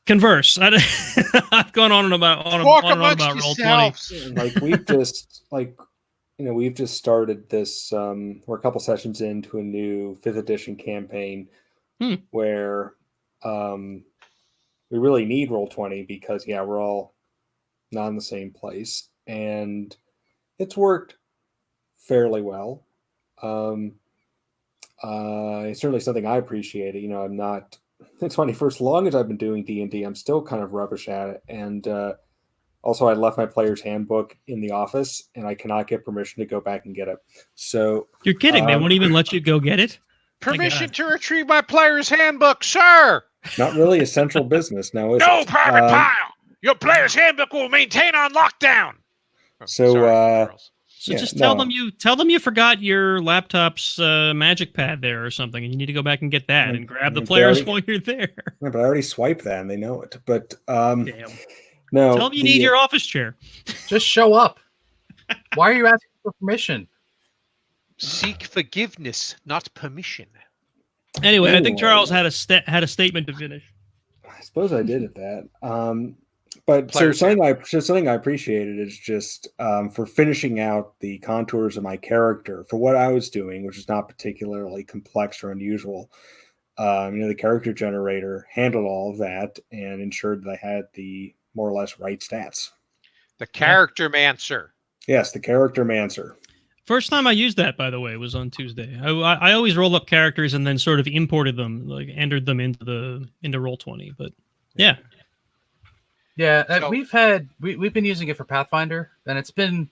A: Converse. I've gone on and about Roll20.
C: Like we've just started this. We're a couple sessions into a new 5th edition campaign where we really need Roll20 because we're all not in the same place, and it's worked fairly well. It's certainly something I appreciated. I'm not. It's funny. For as long as I've been doing D&D, I'm still kind of rubbish at it. And also, I left my player's handbook in the office, and I cannot get permission to go back and get it. So
A: you're kidding? They won't even let you go get it?
B: Permission to retrieve my player's handbook, sir.
C: Not really essential business now, is it?
B: No, Private Pyle. Your player's handbook will maintain on lockdown.
C: So,
B: sorry,
A: So just tell them you forgot your laptop's magic pad there or something, and you need to go back and get that and grab the players while you're there.
C: Yeah, but I already swiped that, and they know it. But
A: Damn.
C: no,
A: tell them you need your office chair.
D: Just show up. Why are you asking for permission?
B: Seek forgiveness, not permission.
A: Anyway, I think Charles had a statement to finish.
C: I suppose I did at that. But so something I appreciated is just for finishing out the contours of my character for what I was doing, which is not particularly complex or unusual. The character generator handled all of that and ensured that I had the more or less right stats.
B: The character mancer.
C: Yes, the character mancer.
A: First time I used that, by the way, was on Tuesday. I always roll up characters and then sort of imported them, like entered them into Roll20. But yeah.
D: Yeah,
B: So,
D: we've been using it for Pathfinder, and it's been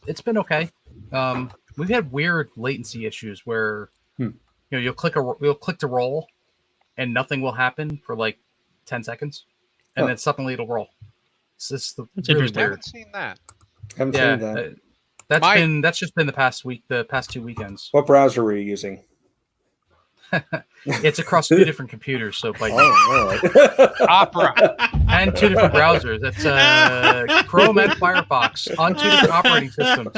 D: okay. We've had weird latency issues where you'll click to roll, and nothing will happen for like 10 seconds, and then suddenly it'll roll. It's just really
B: I
D: weird.
B: haven't seen that.
C: Haven't seen that.
D: That's just been the past 2 weekends.
C: What browser were you using?
D: It's across 2 different computers, so by
B: Opera
D: and 2 different browsers. It's Chrome and Firefox on 2 different operating systems.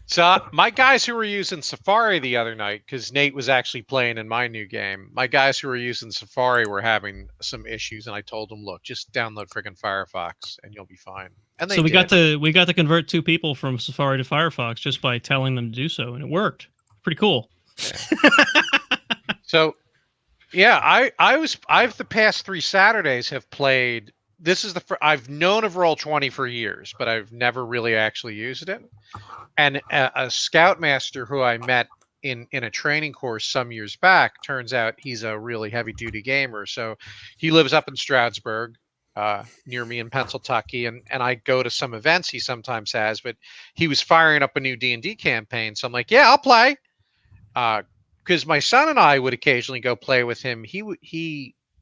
B: So my guys who were using Safari the other night, because Nate was actually playing in my new game, my guys who were using Safari were having some issues, and I told them, look, just download friggin' Firefox and you'll be fine. And they
A: so we
B: did.
A: got to convert 2 people from Safari to Firefox just by telling them to do so, and it worked. Pretty cool.
B: Yeah. So Yeah, I've the past 3 Saturdays have played. This is I've known of Roll20 for years, but I've never really actually used it. And a scoutmaster who I met in a training course some years back, turns out he's a really heavy duty gamer. So he lives up in Stroudsburg, near me in Pennsylvania, and I go to some events he sometimes has. But he was firing up a new D&D campaign, so I'm like, yeah, I'll play. Because my son and I would occasionally go play with him. He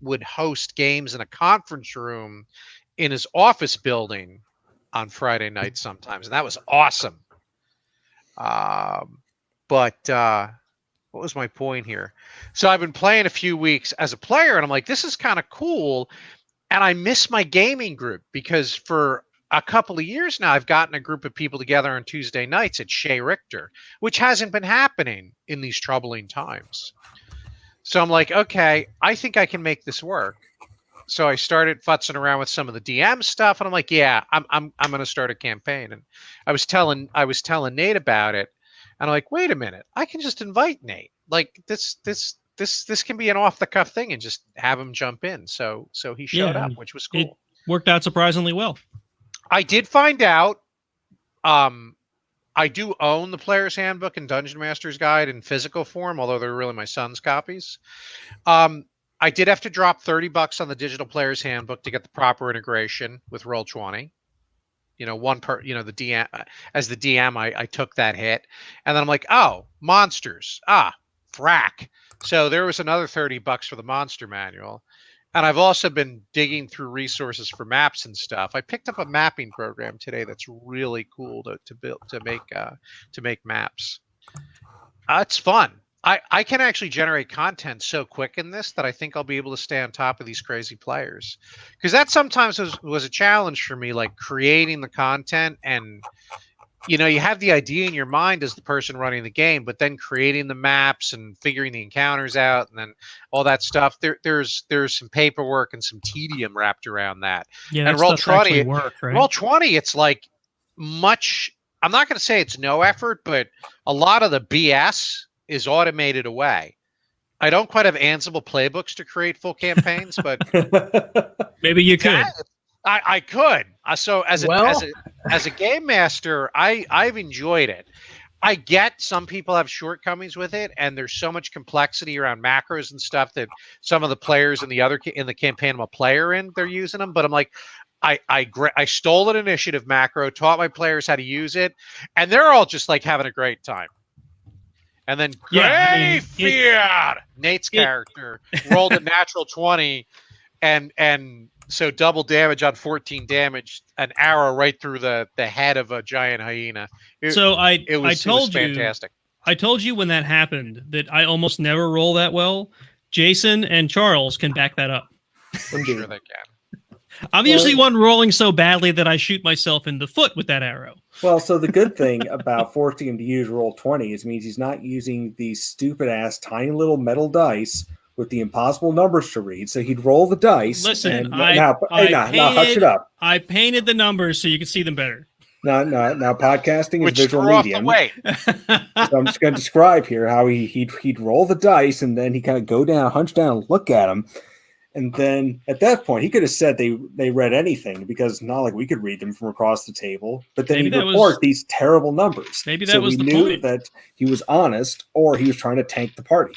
B: would host games in a conference room in his office building on Friday nights sometimes, and that was awesome. But what was my point here? So I've been playing a few weeks as a player, and I'm like, this is kind of cool. And I miss my gaming group because for a couple of years now, I've gotten a group of people together on Tuesday nights at Shea Richter, which hasn't been happening in these troubling times. So I'm like, okay, I think I can make this work. So I started futzing around with some of the DM stuff, and I'm like, yeah, I'm going to start a campaign. And I was telling Nate about it, and I'm like, wait a minute, I can just invite Nate. Like this can be an off the cuff thing, and just have him jump in. So he showed up, which was cool.
A: It worked out surprisingly well.
B: I did find out. I do own the Player's Handbook and Dungeon Master's Guide in physical form, although they're really my son's copies. I did have to drop $30 on the Digital Player's Handbook to get the proper integration with Roll20. The DM, as the DM, I took that hit, and then I'm like, oh, monsters, frack. So there was another $30 for the monster manual. And I've also been digging through resources for maps and stuff. I picked up a mapping program today that's really cool to make maps. It's fun. I can actually generate content so quick in this that I think I'll be able to stay on top of these crazy players. Because that sometimes was a challenge for me, like creating the content, and you have the idea in your mind as the person running the game, but then creating the maps and figuring the encounters out and then all that stuff. There's some paperwork and some tedium wrapped around that.
A: Yeah,
B: and
A: Roll20 work, right?
B: Roll20, it's like much. I'm not going to say it's no effort, but a lot of the BS is automated away. I don't quite have Ansible playbooks to create full campaigns, but
A: maybe you could.
B: I could. So as a game master, I've enjoyed it. I get some people have shortcomings with it, and there's so much complexity around macros and stuff that some of the players in the campaign I'm a player in, they're using them. But I'm like, I stole an initiative macro, taught my players how to use it, and they're all just like having a great time. And then Nate's character rolled a natural 20, and so double damage on 14 damage, an arrow right through the head of a giant hyena. It was fantastic.
A: I told you when that happened that I almost never roll that well. Jason and Charles can back that up.
B: I'm sure they can.
A: I'm usually one rolling so badly that I shoot myself in the foot with that arrow.
C: Well, so the good thing about forcing him to use Roll20 is means he's not using these stupid-ass tiny little metal dice with the impossible numbers to read. So he'd roll the dice.
A: Listen,
C: now hush it up.
A: I painted the numbers so you can see them better.
C: Now podcasting is visual medium. So I'm just going to describe here how he'd roll the dice, and then he kind of go down, hunch down, and look at them. And then at that point, he could have said they read anything, because not like we could read them from across the table. But then he'd report these terrible numbers.
A: Maybe that was the point.
C: So we knew that he was honest, or he was trying to tank the party.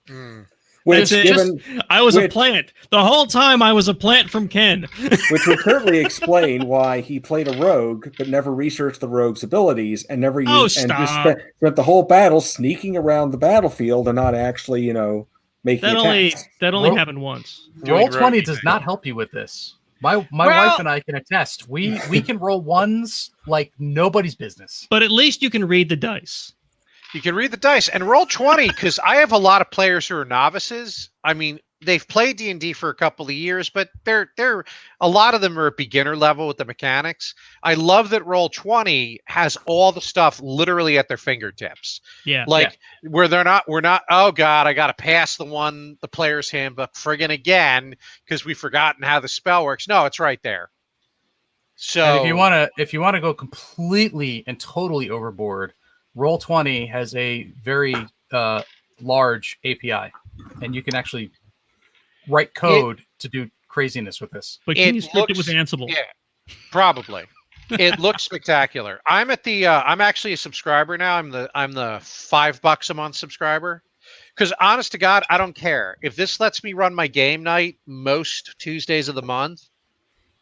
A: I was a plant. The whole time I was a plant from Ken.
C: Which would certainly explain why he played a rogue, but never researched the rogue's abilities, and never used, and just spent the whole battle sneaking around the battlefield and not actually, making attacks.
A: That only happened once.
D: Roll20 does not help you with this. My wife and I can attest. We can roll ones like nobody's business.
A: But at least you can read the dice.
B: You can read the dice and Roll20, because I have a lot of players who are novices. I mean, they've played D&D for a couple of years, but they're a lot of them are at beginner level with the mechanics. I love that Roll20 has all the stuff literally at their fingertips.
A: Yeah.
B: Where we're not, oh God, I got to pass the player's handbook friggin' again because we've forgotten how the spell works. No, it's right there. So
D: and if you want to go completely and totally overboard, Roll20 has a very large API, and you can actually write code to do craziness with this.
A: But can you script it with Ansible?
B: Yeah, probably. It looks spectacular. I'm at the. I'm actually a subscriber now. I'm the $5 a month subscriber. Because honest to God, I don't care if this lets me run my game night most Tuesdays of the month.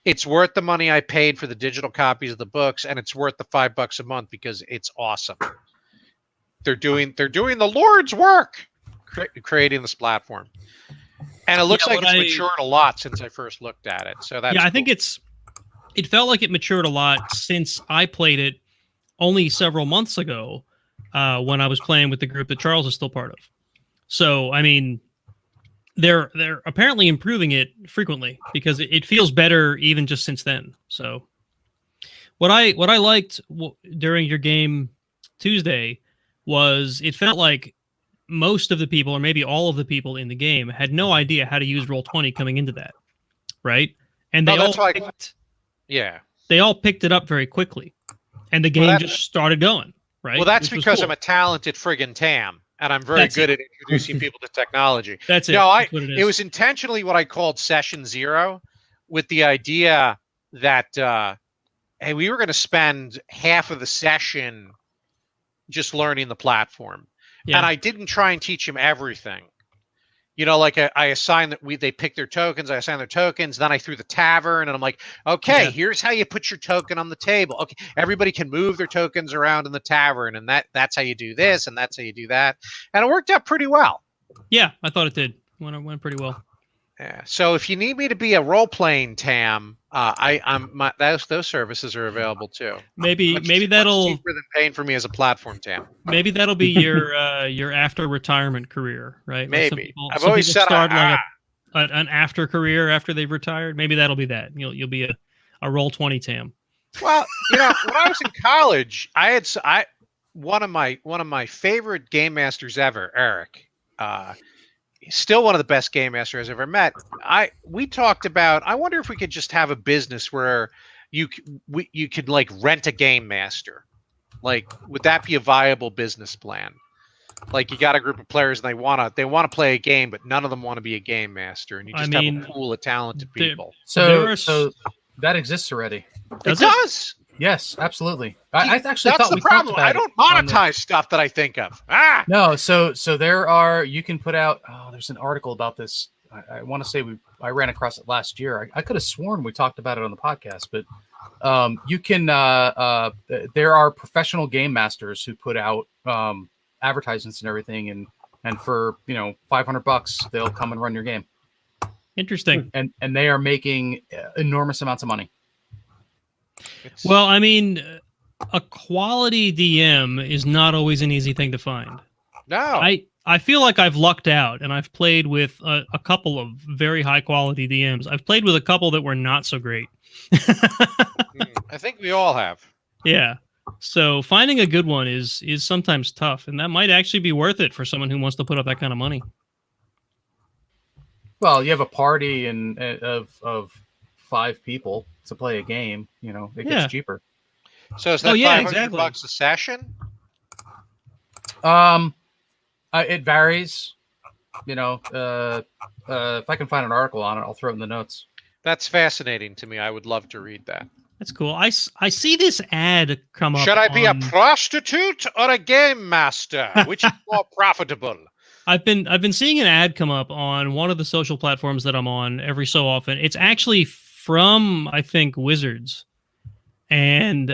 B: It's worth the money I paid for the digital copies of the books, and it's worth the $5 a month because it's awesome. They're doing the Lord's work creating this platform, and it looks like it's matured a lot since I first looked at it. So that's
A: I think it felt like it matured a lot since I played it only several months ago when I was playing with the group that Charles is still part of. So I mean, they're apparently improving it frequently because it feels better even just since then. So what I liked during your game Tuesday was it felt like most of the people, or maybe all of the people in the game, had no idea how to use Roll20 coming into that, right? And they all picked it up very quickly, and the game just started going, right?
B: Well, that's because I'm a talented friggin' TAM, and I'm very good at introducing people to technology.
A: That's it.
B: No,
A: that's what it is.
B: It was intentionally what I called Session Zero, with the idea that hey, we were going to spend half of the session just learning the platform. Yeah. And I didn't try and teach them everything. You know, like I assigned that they picked their tokens. I assigned their tokens. Then I threw the tavern, and I'm like, okay, here's how you put your token on the table. Okay, everybody can move their tokens around in the tavern, and that's how you do this, and that's how you do that. And it worked out pretty well.
A: Yeah, I thought it did. Went pretty well.
B: Yeah. So if you need me to be a role-playing TAM, those services are available too.
A: Maybe that'll
B: much cheaper than paying for me as a platform TAM.
A: Maybe that'll be your after retirement career, right?
B: Maybe. I've always said
A: an after career after they've retired. Maybe that'll be that. You'll be a Roll20 TAM.
B: Well, when I was in college, one of my favorite game masters ever, Eric. Still one of the best game masters I've ever met. We talked about, I wonder if we could just have a business where you could like rent a game master. Like, would that be a viable business plan? Like, you got a group of players and they want to play a game, but none of them want to be a game master, and you just have a pool of talented people.
D: So that exists already.
B: It does.
D: Yes, absolutely. I actually
B: that's
D: thought
B: the
D: we
B: problem.
D: Talked about
B: I don't monetize stuff that I think of.
D: No, so there are. You can put out. Oh, there's an article about this. I want to say I ran across it last year. I could have sworn we talked about it on the podcast, but you can. There are professional game masters who put out advertisements and everything, and for $500 they'll come and run your game.
A: Interesting.
D: And they are making enormous amounts of money.
A: Well, I mean, a quality DM is not always an easy thing to find.
B: No.
A: I feel like I've lucked out, and I've played with a couple of very high quality DMs. I've played with a couple that were not so great.
B: I think we all have.
A: Yeah. So finding a good one is sometimes tough, and that might actually be worth it for someone who wants to put up that kind of money.
D: Well, you have a party of 5 people to play a game, it gets cheaper.
B: So is that $500 a session?
D: It varies. If I can find an article on it, I'll throw it in the notes.
B: That's fascinating to me. I would love to read that.
A: That's cool. I see this ad come up.
B: Should I be a prostitute or a game master? Which is more profitable?
A: I've been seeing an ad come up on one of the social platforms that I'm on every so often. It's actually from, I think, Wizards, and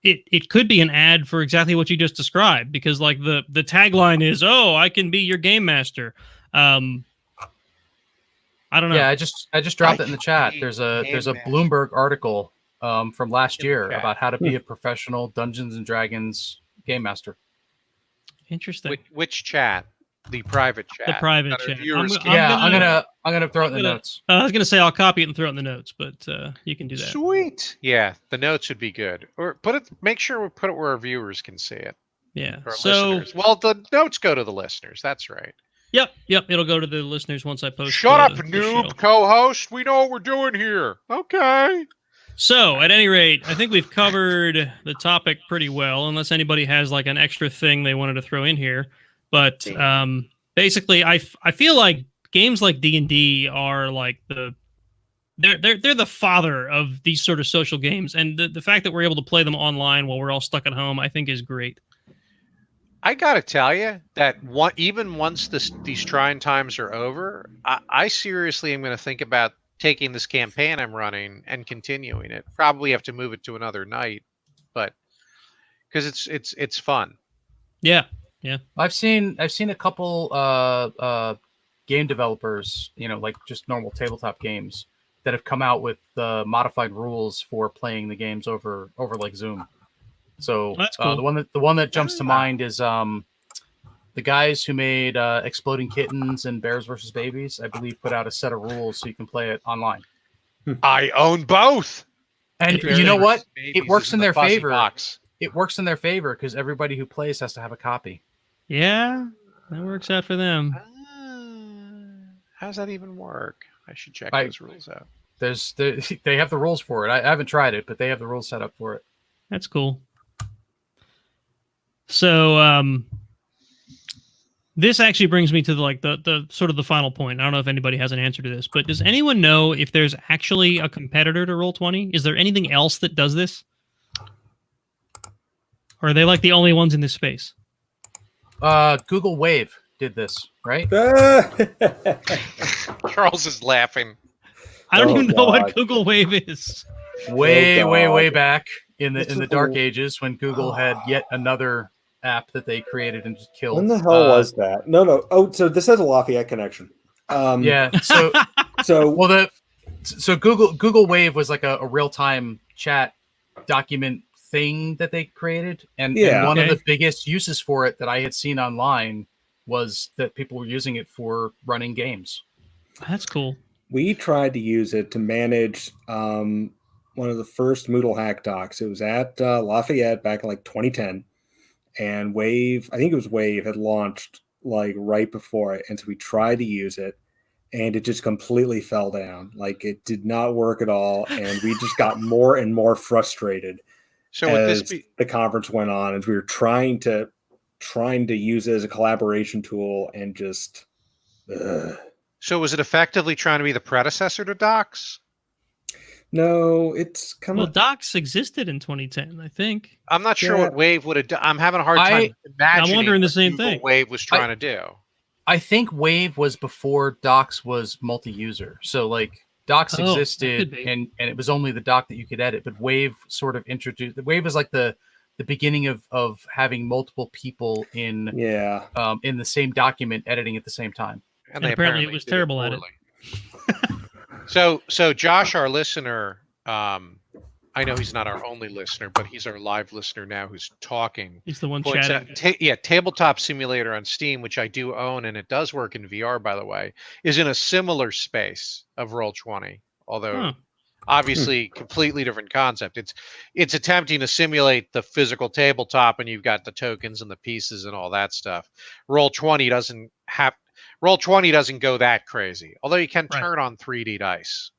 A: it could be an ad for exactly what you just described, because like the tagline is, "Oh, I can be your game master." I don't know.
D: Yeah, I just dropped it in the chat. There's a Bloomberg article from last year about how to be a professional Dungeons and Dragons game master.
A: Interesting.
B: Which chat? The private chat.
A: The private chat.
D: I'm gonna throw it in the notes.
A: I was gonna say I'll copy it and throw it in the notes, but you can do that.
B: Sweet. Yeah, the notes would be good. Or make sure we put it where our viewers can see it.
A: Yeah.
B: Listeners. Well, the notes go to the listeners. That's right.
A: Yep. It'll go to the listeners once I post.
B: Shut up, noob co-host. We know what we're doing here. Okay.
A: So, at any rate, I think we've covered the topic pretty well, unless anybody has like an extra thing they wanted to throw in here. But basically, I feel like games like D&D are like they're the father of these sort of social games, and the fact that we're able to play them online while we're all stuck at home, I think, is great.
B: I gotta tell you that even once these trying times are over, I seriously am going to think about taking this campaign I'm running and continuing it. Probably have to move it to another night, but because it's fun.
A: Yeah.
D: I've seen a couple game developers, like just normal tabletop games, that have come out with modified rules for playing the games over like Zoom. So
A: That's cool.
D: The one that jumps to mind is the guys who made Exploding Kittens and Bears versus Babies, I believe, put out a set of rules so you can play it online.
B: I own both.
D: And
B: Bears
D: you know what?
B: versus Babies
D: It works
B: is
D: in their
B: fuzzy
D: favor.
B: box.
D: It works in their favor because everybody who plays has to have a copy.
A: Yeah, that works out for them.
B: How's that even work? I should check those rules out.
D: They have the rules for it. I haven't tried it, but they have the rules set up for it.
A: That's cool. So this actually brings me to the sort of the final point. I don't know if anybody has an answer to this, but does anyone know if there's actually a competitor to Roll20? Is there anything else that does this? Or are they like the only ones in this space?
D: Google Wave did this, right?
B: Charles is laughing.
A: I don't even know what Google Wave is.
D: Way back in the dark ages when Google had yet another app that they created and just killed.
C: When the hell was that? No. Oh, so this has a Lafayette connection.
D: Yeah. So Google Wave was like a real-time chat document thing that they created, and one of the biggest uses for it that I had seen online was that people were using it for running games.
A: That's cool.
C: We tried to use it to manage one of the first Moodle hack docs. It was at Lafayette back in like 2010, and Wave, I think it was Wave, had launched like right before it, and so we tried to use it, and it just completely fell down. Like it did not work at all, and we just got more and more frustrated. So as the conference went on, and we were trying to use it as a collaboration tool, and just.
B: So was it effectively trying to be the predecessor to Docs?
C: No, it's kind
A: of. Docs existed in 2010, I think.
B: I'm not sure what Wave would have done. I'm having a hard time imagining.
A: I'm wondering the same thing.
B: Wave was trying to do.
D: I think Wave was before Docs was multi-user. So like. Docs existed, and it was only the doc that you could edit. But Wave sort of introduced. Wave is like the beginning of having multiple people in the same document editing at the same time.
A: And apparently it was terrible at it.
B: So Josh, our listener, I know he's not our only listener, but he's our live listener now who's talking.
A: He's the one chatting.
B: Tabletop Simulator on Steam, which I do own, and it does work in VR, by the way, is in a similar space of Roll20, although obviously completely different concept. It's attempting to simulate the physical tabletop, and you've got the tokens and the pieces and all that stuff. Roll20 doesn't go that crazy, although you can turn on 3D dice.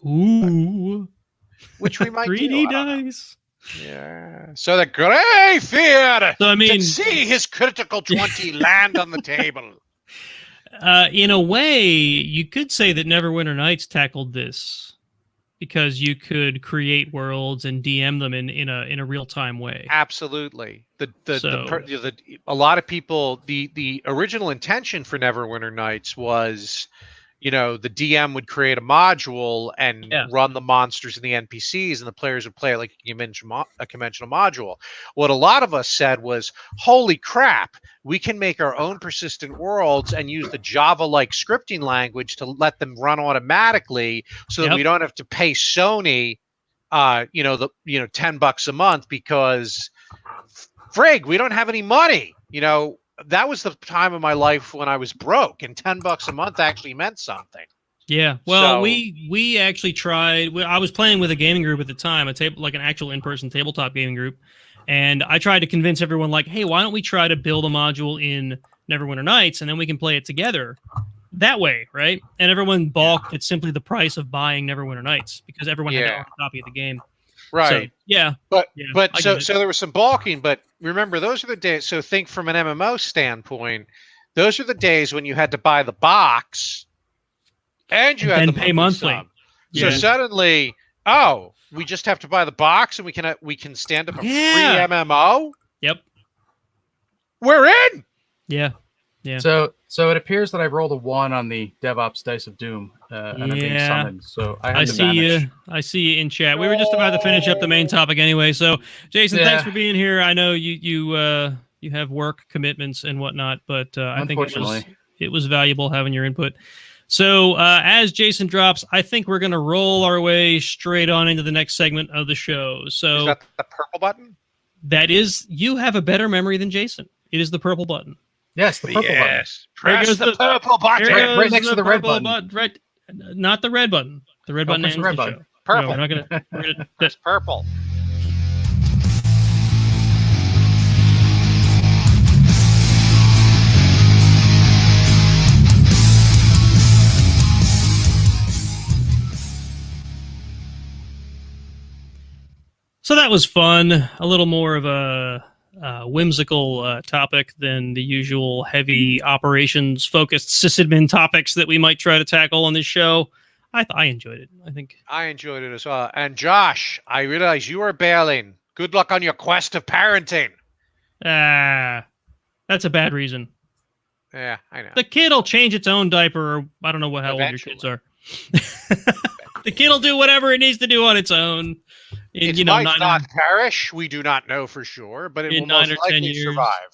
A: Ooh.
B: Which we might
A: 3D dice.
B: Yeah. So the Grey Fear
A: can
B: see his critical 20 land on the table.
A: In a way, you could say that Neverwinter Nights tackled this because you could create worlds and DM them in a real-time way.
B: Absolutely. A lot of people, the original intention for Neverwinter Nights was, the DM would create a module and run the monsters and the NPCs, and the players would play it like a conventional module. What a lot of us said was, holy crap, we can make our own persistent worlds and use the Java-like scripting language to let them run automatically so that we don't have to pay Sony, $10 a month because, frig, we don't have any money, That was the time of my life when I was broke, and $10 a month actually meant something.
A: Yeah, well, we actually tried. I was playing with a gaming group at the time, like an actual in-person tabletop gaming group, and I tried to convince everyone, like, hey, why don't we try to build a module in Neverwinter Nights, and then we can play it together that way, right? And everyone balked at simply the price of buying Neverwinter Nights because everyone had to own a copy of the game.
B: Right.
A: So,
B: so there was some balking, but remember, those are the days. So think from an MMO standpoint, Those are the days when you had to buy the box and you had
A: then
B: to
A: pay monthly.
B: So
A: Yeah.
B: suddenly, we just have to buy the box and we can stand up a free MMO.
A: Yep.
B: We're in.
A: Yeah. Yeah.
D: So it appears that I've rolled a 1 on the DevOps Dice of Doom, and I'm being summoned. So I
A: see
D: vanish.
A: you. I see you in chat. We were just about to finish up the main topic anyway. So, Jason, thanks for being here. I know you have work commitments and whatnot, but I think it was valuable having your input. So, as Jason drops, I think we're going to roll our way straight on into the next segment of the show. So,
B: is that the purple button?
A: That is, you have a better memory than Jason. It is the purple button.
D: Yes, the purple button.
B: Press the purple button.
D: Right next to the red button.
A: Right, not the red button. The red button ends the show.
B: Purple.
A: No, we're not gonna.
B: That's purple.
A: So that was fun. A little more of a whimsical topic than the usual heavy operations-focused sysadmin topics that we might try to tackle on this show. I enjoyed it.
B: I enjoyed it as well. And Josh, I realize you are bailing. Good luck on your quest of parenting.
A: That's a bad reason.
B: Yeah, I know.
A: The kid will change its own diaper, or I don't know how old your kids are. The kid will do whatever it needs to do on its own.
B: It might not perish. We do not know for sure, but it will most likely survive.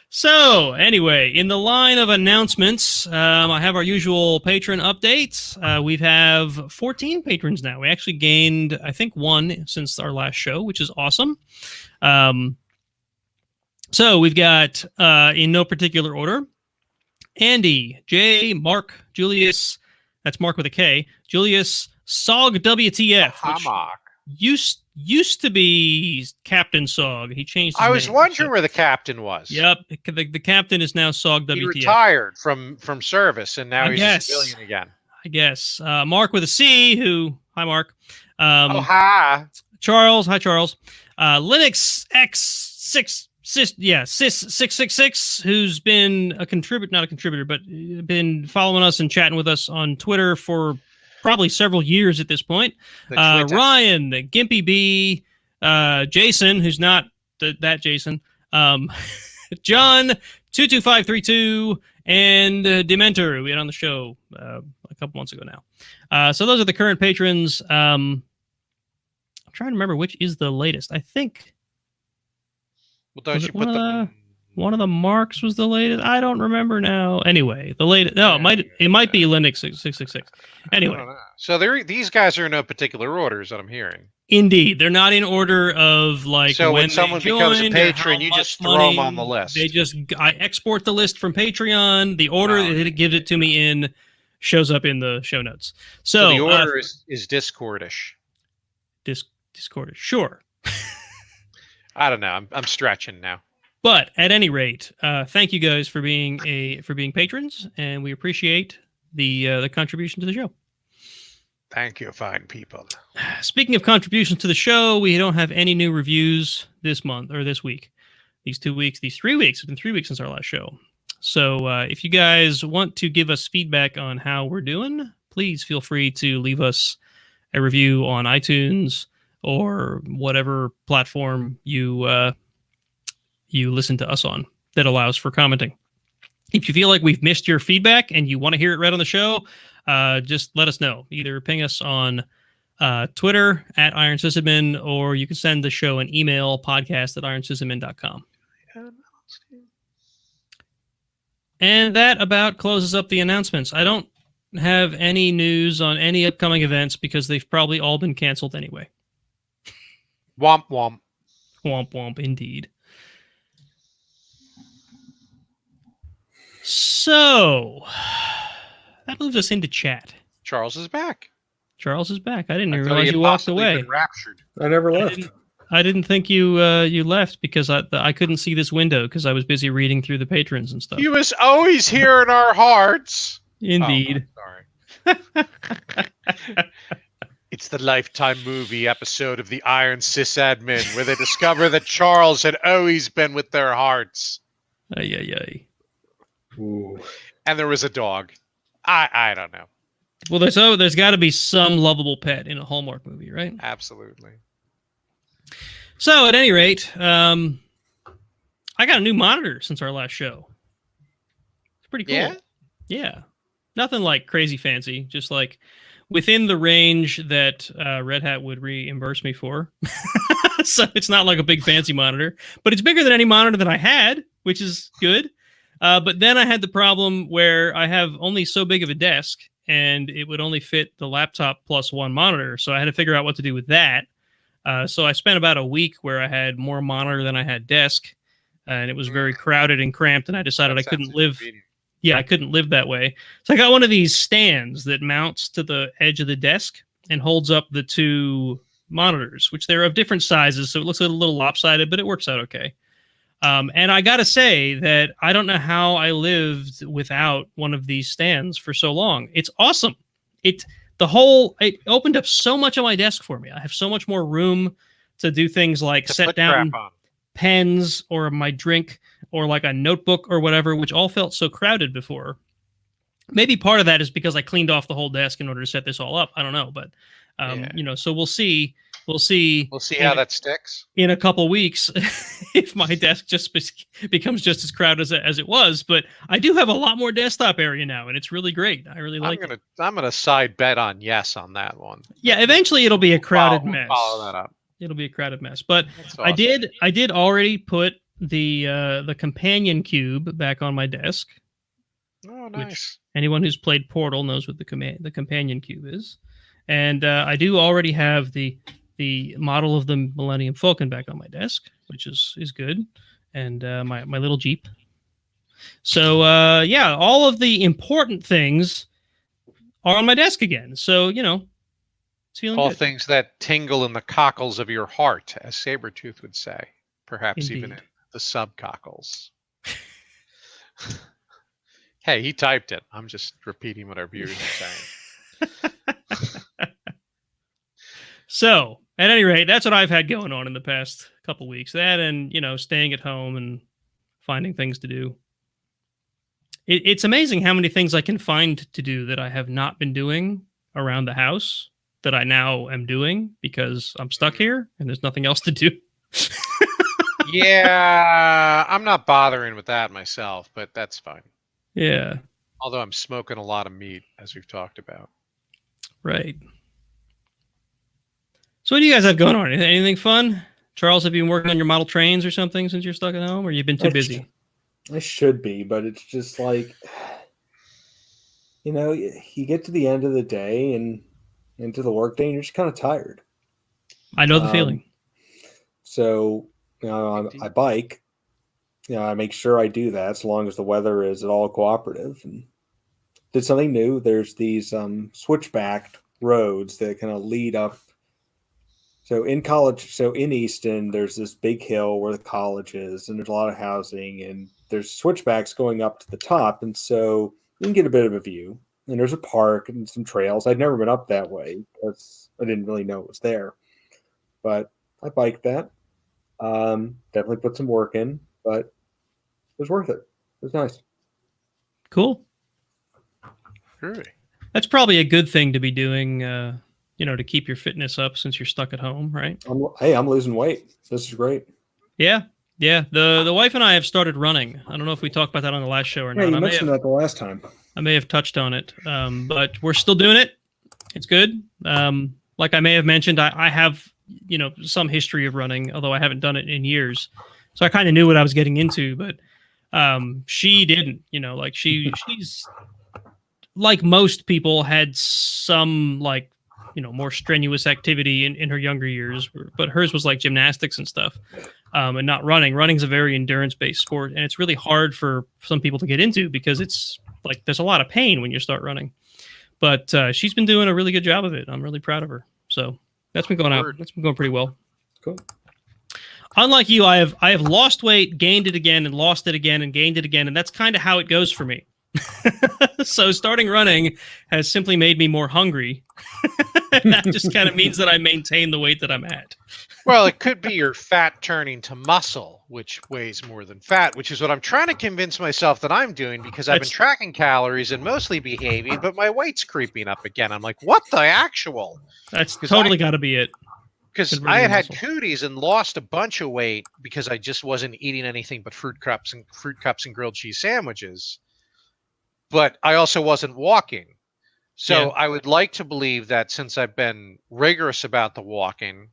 A: So, anyway, in the line of announcements, I have our usual patron updates. We have 14 patrons now. We actually gained, I think, 1 since our last show, which is awesome. So, we've got, in no particular order, Andy, Jay, Mark, Julius, that's Mark with a K, Julius, Sog WTF, which used to be Captain Sog. He changed his name.
B: I was wondering where the captain was.
A: Yep, the captain is now Sog WTF.
B: He retired from service, and now he's a civilian again.
A: I guess. Mark with a C, hi Mark.
B: Hi.
A: Charles, hi Charles. Linux X6 Sys666, who's been not a contributor, but been following us and chatting with us on Twitter for probably several years at this point. Ryan, Gimpy B, Jason, who's not that Jason, John, 22532, and Dementor, we had on the show a couple months ago now. So those are the current patrons. I'm trying to remember which is the latest. I think one of the Marks was the latest. I don't remember now. Anyway, the latest. No, it might be Linux 666. Anyway,
B: so these guys are in no particular order, is what I'm hearing.
A: Indeed, they're not in order of like.
B: So when someone becomes a patron, you just throw them on the list.
A: I export the list from Patreon. The order that it gives it to me in shows up in the show notes. So
B: the order is Discordish.
A: Discordish, sure.
B: I don't know. I'm stretching now.
A: But at any rate, thank you guys for being patrons, and we appreciate the contribution to the show.
B: Thank you, fine people.
A: Speaking of contributions to the show, we don't have any new reviews this month or this week. These 3 weeks. It's been 3 weeks since our last show. So if you guys want to give us feedback on how we're doing, please feel free to leave us a review on iTunes or whatever platform you listen to us on that allows for commenting. If you feel like we've missed your feedback and you want to hear it read on the show, just let us know. Either ping us on Twitter at Iron Sysadmin, or you can send the show an email, podcast@ironsysadmin.com. And that about closes up the announcements. I don't have any news on any upcoming events because they've probably all been canceled anyway.
B: Womp womp.
A: Womp womp, indeed. So, that moves us into chat.
B: Charles is back.
A: Charles is back. I didn't even realize you walked away.
B: Raptured.
C: I never left.
A: I didn't think you left because I couldn't see this window because I was busy reading through the patrons and stuff.
B: He was always here in our hearts.
A: Indeed.
B: Oh, sorry. It's It's the Lifetime movie episode of the Iron Sysadmin where they discover that Charles had always been with their hearts.
A: Ay, ay, ay.
C: Ooh.
B: And there was a dog. I don't know.
A: Well, there's got to be some lovable pet in a Hallmark movie, right?
B: Absolutely.
A: So, at any rate, I got a new monitor since our last show. It's pretty cool.
B: Yeah?
A: Yeah. Nothing like crazy fancy, just like within the range that Red Hat would reimburse me for. So it's not like a big fancy monitor, but it's bigger than any monitor that I had, which is good. But then I had the problem where I have only so big of a desk and it would only fit the laptop plus one monitor. So I had to figure out what to do with that. So I spent about a week where I had more monitor than I had desk, and it was very crowded and cramped, and I decided I couldn't live. Yeah, I couldn't live that way. So I got one of these stands that mounts to the edge of the desk and holds up the two monitors, which they're of different sizes. So it looks a little lopsided, but it works out okay. And I got to say that I don't know how I lived without one of these stands for so long. It's awesome. It opened up so much on my desk for me. I have so much more room to do things like set down pens or my drink or like a notebook or whatever, which all felt so crowded before. Maybe part of that is because I cleaned off the whole desk in order to set this all up. I don't know, but so we'll see. We'll see
B: how that sticks
A: in a couple weeks if my desk just becomes just as crowded as it was. But I do have a lot more desktop area now, and it's really great. I really like it.
B: I'm gonna side bet on yes on that one.
A: Yeah, eventually it'll be a crowded mess.
B: Follow that up.
A: It'll be a crowded mess. But
B: Awesome.
A: I did already put the companion cube back on my desk.
B: Oh, nice.
A: Anyone who's played Portal knows what the companion cube is. And I do already have the model of the Millennium Falcon back on my desk, which is good, and my little Jeep. So all of the important things are on my desk again. So it's feeling
B: all
A: good.
B: Things that tingle in the cockles of your heart, as Sabretooth would say, perhaps
A: Indeed.
B: even in the subcockles. Hey, he typed it. I'm just repeating what our viewers are saying.
A: So, at any rate, that's what I've had going on in the past couple weeks. That and, staying at home and finding things to do. It's amazing how many things I can find to do that I have not been doing around the house that I now am doing because I'm stuck here and there's nothing else to do.
B: Yeah, I'm not bothering with that myself, but that's fine.
A: Yeah.
B: Although I'm smoking a lot of meat, as we've talked about.
A: Right. So what do you guys have going on? Anything fun? Charles, have you been working on your model trains or something since you're stuck at home, or you've been too busy?
C: I should be, but it's just like, you get to the end of the day and into the workday and you're just kind of tired.
A: I know the feeling.
C: So, I bike. I make sure I do that as long as the weather is at all cooperative. And did something new. There's these switchback roads that kind of lead up. So in Easton, there's this big hill where the college is, and there's a lot of housing, and there's switchbacks going up to the top, and so you can get a bit of a view. And there's a park and some trails. I'd never been up that way because I didn't really know it was there, but I biked that. Definitely put some work in, but it was worth it. It was nice.
A: Cool.
B: Really?
A: That's probably a good thing to be doing. To keep your fitness up since you're stuck at home, right?
C: I'm losing weight. This is great.
A: Yeah. The wife and I have started running. I don't know if we talked about that on the last show or not.
C: Yeah, you mentioned that the last time.
A: I may have touched on it, but we're still doing it. It's good. Like I may have mentioned, I have some history of running, although I haven't done it in years. So I kind of knew what I was getting into, but she didn't. She's like most people had some more strenuous activity in her younger years, but hers was like gymnastics and stuff, and not running. Running's a very endurance-based sport, and it's really hard for some people to get into because it's like there's a lot of pain when you start running. But she's been doing a really good job of it. I'm really proud of her. So that's been going out. That's been going pretty well.
C: Cool.
A: Unlike you, I have lost weight, gained it again, and lost it again, and gained it again, and that's kind of how it goes for me. So starting running has simply made me more hungry. That just kind of means that I maintain the weight that I'm at.
B: Well, it could be your fat turning to muscle, which weighs more than fat, which is what I'm trying to convince myself that I'm doing because I've been tracking calories and mostly behaving, but my weight's creeping up again. I'm like, what the actual?
A: That's totally got to be it.
B: Because I had cooties and lost a bunch of weight because I just wasn't eating anything but fruit cups and grilled cheese sandwiches. But I also wasn't walking. So I would like to believe that since I've been rigorous about the walking,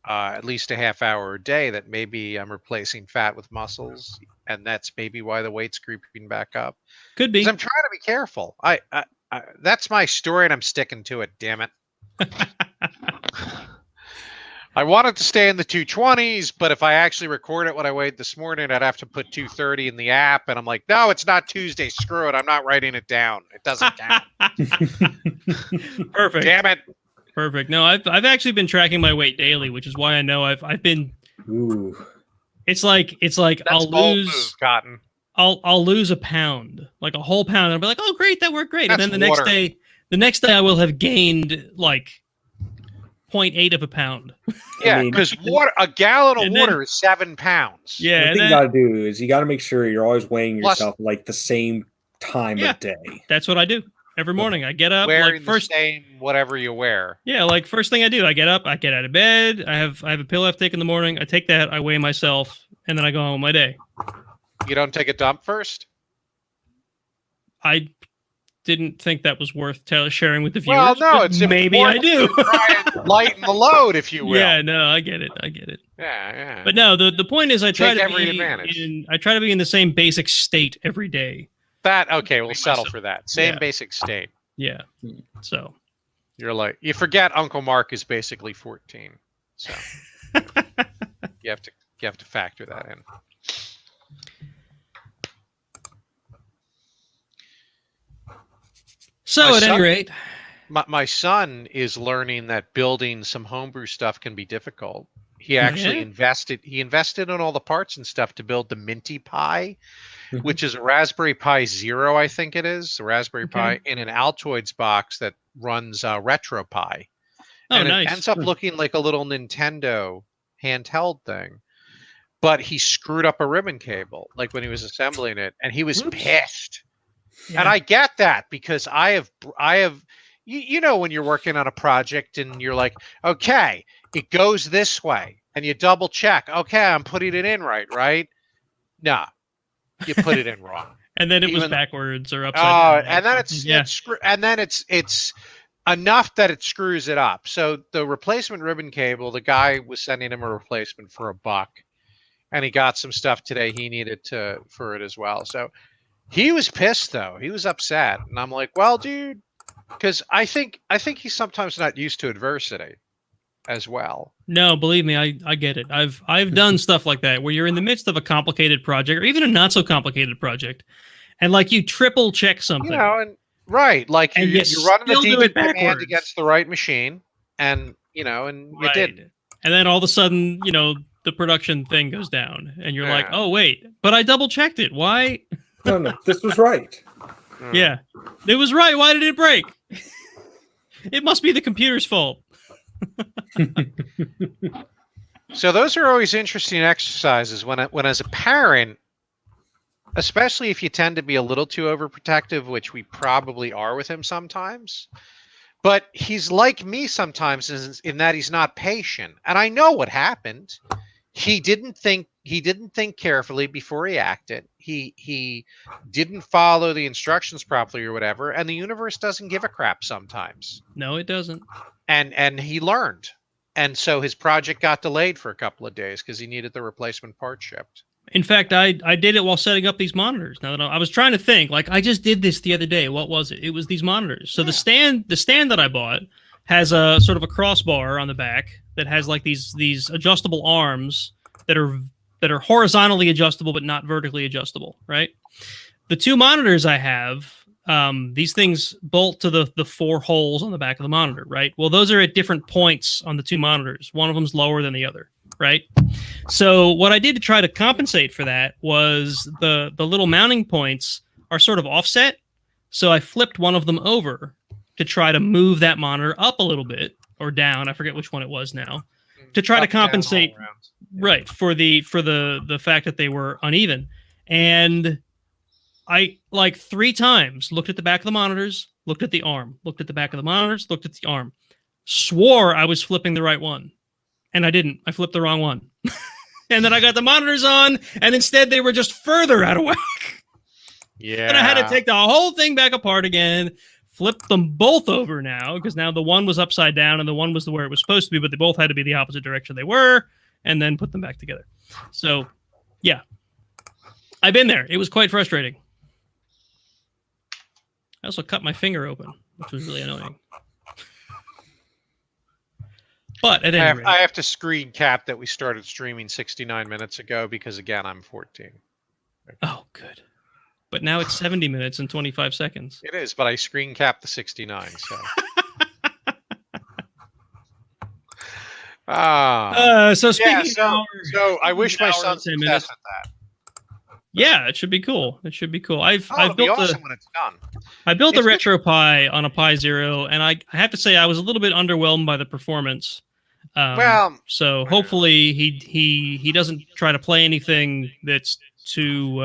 B: at least a half hour a day, that maybe I'm replacing fat with muscles, and that's maybe why the weight's creeping back up.
A: Could be.
B: 'Cause I'm trying to be careful. I that's my story, and I'm sticking to it. Damn it. I wanted to stay in the 220s, but if I actually recorded what I weighed this morning, I'd have to put 230 in the app, and I'm like, no, it's not Tuesday. Screw it. I'm not writing it down. It doesn't count.
A: Perfect.
B: Damn it.
A: Perfect. No, I've actually been tracking my weight daily, which is why I know I've been.
C: Ooh.
A: It's like
B: That's
A: I'll
B: bold
A: lose
B: move, Cotton.
A: I'll lose a pound, like a whole pound, and I'll be like, oh great, that worked great.
B: That's
A: and then the
B: water.
A: next day I will have gained like 0.8 of a pound.
B: Yeah,
C: I mean,
B: because a gallon of
A: and then-
B: water is 7 pounds.
A: Yeah,
C: the
A: and
C: thing you
A: then,
C: got to do is you got to make sure you're always weighing
B: Plus-
C: yourself like the same time of day.
A: that's what I do every morning. I get up
B: Wearing
A: like first.
B: the same whatever you wear.
A: Yeah, like first thing I do, I get up, I get out of bed, I have a pill I have to take in the morning. I take that, I weigh myself, and then I go on with my day.
B: You don't take a dump first?
A: I didn't think that was worth sharing with the viewers.
B: Well, no,
A: but
B: it's
A: maybe I do.
B: Try and lighten the load, if you will.
A: Yeah, no, I get it.
B: Yeah.
A: But no, the point is, I try
B: Take
A: to
B: every
A: be
B: advantage.
A: in the same basic state every day.
B: That okay, we'll settle
A: myself.
B: for that. Same
A: Yeah.
B: basic state.
A: Yeah. So
B: You're like you forget Uncle Mark is basically 14. So you have to factor that in.
A: So
B: My
A: at any
B: son-
A: rate,
B: My son is learning that building some homebrew stuff can be difficult. He actually invested in all the parts and stuff to build the Minty Pi, which is a Raspberry Pi Zero, I think it is, the Raspberry Pi in an Altoids box that runs RetroPie.
A: oh
B: And
A: nice.
B: it ends up looking like a little Nintendo handheld thing. But he screwed up a ribbon cable, like when he was assembling it, and he was pissed.
A: Yeah.
B: And I get that because I have you know when you're working on a project and you're like, okay, it goes this way, and you double check, okay, I'm putting it in right? No, you put it in wrong.
A: And then it was
B: even-
A: backwards or upside down.
B: And then it's enough that it screws it up. So the replacement ribbon cable, the guy was sending him a replacement for $1, and he got some stuff today he needed for it as well. So he was pissed though. He was upset, and I'm like, well, dude, because I think he's sometimes not used to adversity as well.
A: No, believe me, I get it. I've done stuff like that where you're in the midst of a complicated project or even a not so complicated project, and like you triple check something.
B: You know, and right, like
A: And
B: you're running the
A: still do
B: DB
A: it
B: command
A: backwards.
B: against the right machine, and you
A: Right.
B: did.
A: And then all of a sudden, the production thing goes down, and you're like,
B: Yeah.
A: oh wait, but I double checked it. Why?
C: No, this was right.
A: Yeah, it was right. Why did it break? It must be the computer's fault.
B: So those are always interesting exercises when as a parent, especially if you tend to be a little too overprotective, which we probably are with him sometimes. But he's like me sometimes in that he's not patient. And I know what happened. He didn't think carefully before he acted. He didn't follow the instructions properly or whatever, and the universe doesn't give a crap sometimes.
A: No, it doesn't.
B: And he learned. And so his project got delayed for a couple of days because he needed the replacement part shipped.
A: In fact, I did it while setting up these monitors. Now that I was trying to think, like I just did this the other day. What was it? It was these monitors. So the stand that I bought has a sort of a crossbar on the back that has like these adjustable arms that are horizontally adjustable but not vertically adjustable, right? The two monitors I have, these things bolt to the four holes on the back of the monitor, right? Well, those are at different points on the two monitors. One of them's lower than the other, right? So what I did to try to compensate for that was the little mounting points are sort of offset. So I flipped one of them over to try to move that monitor up a little bit or down. I forget which one it was now, to try to compensate, right, for the fact that they were uneven. And I, like, 3 times looked at the back of the monitors, looked at the arm, looked at the back of the monitors, looked at the arm, swore I was flipping the right one. And I didn't. I flipped the wrong one. And then I got the monitors on, and instead they were just further out of whack.
B: Yeah.
A: And I had to take the whole thing back apart again, flip them both over now, because now the one was upside down and the one was where it was supposed to be, but they both had to be the opposite direction they were, and then put them back together. So, yeah. I've been there. It was quite frustrating. I also cut my finger open, which was really annoying. But at any rate,
B: I have to screen cap that we started streaming 69 minutes ago because, again, I'm 14.
A: Oh, good. But now it's 70 minutes and 25 seconds.
B: It is, but I screen capped the 69, so.
A: So speaking
B: so I wish my son success at that.
A: Yeah, it should be cool. It should be cool. I've built
B: awesome when it's done.
A: I built a RetroPie on a Pi Zero, and I have to say I was a little bit underwhelmed by the performance. So hopefully he doesn't try to play anything that's too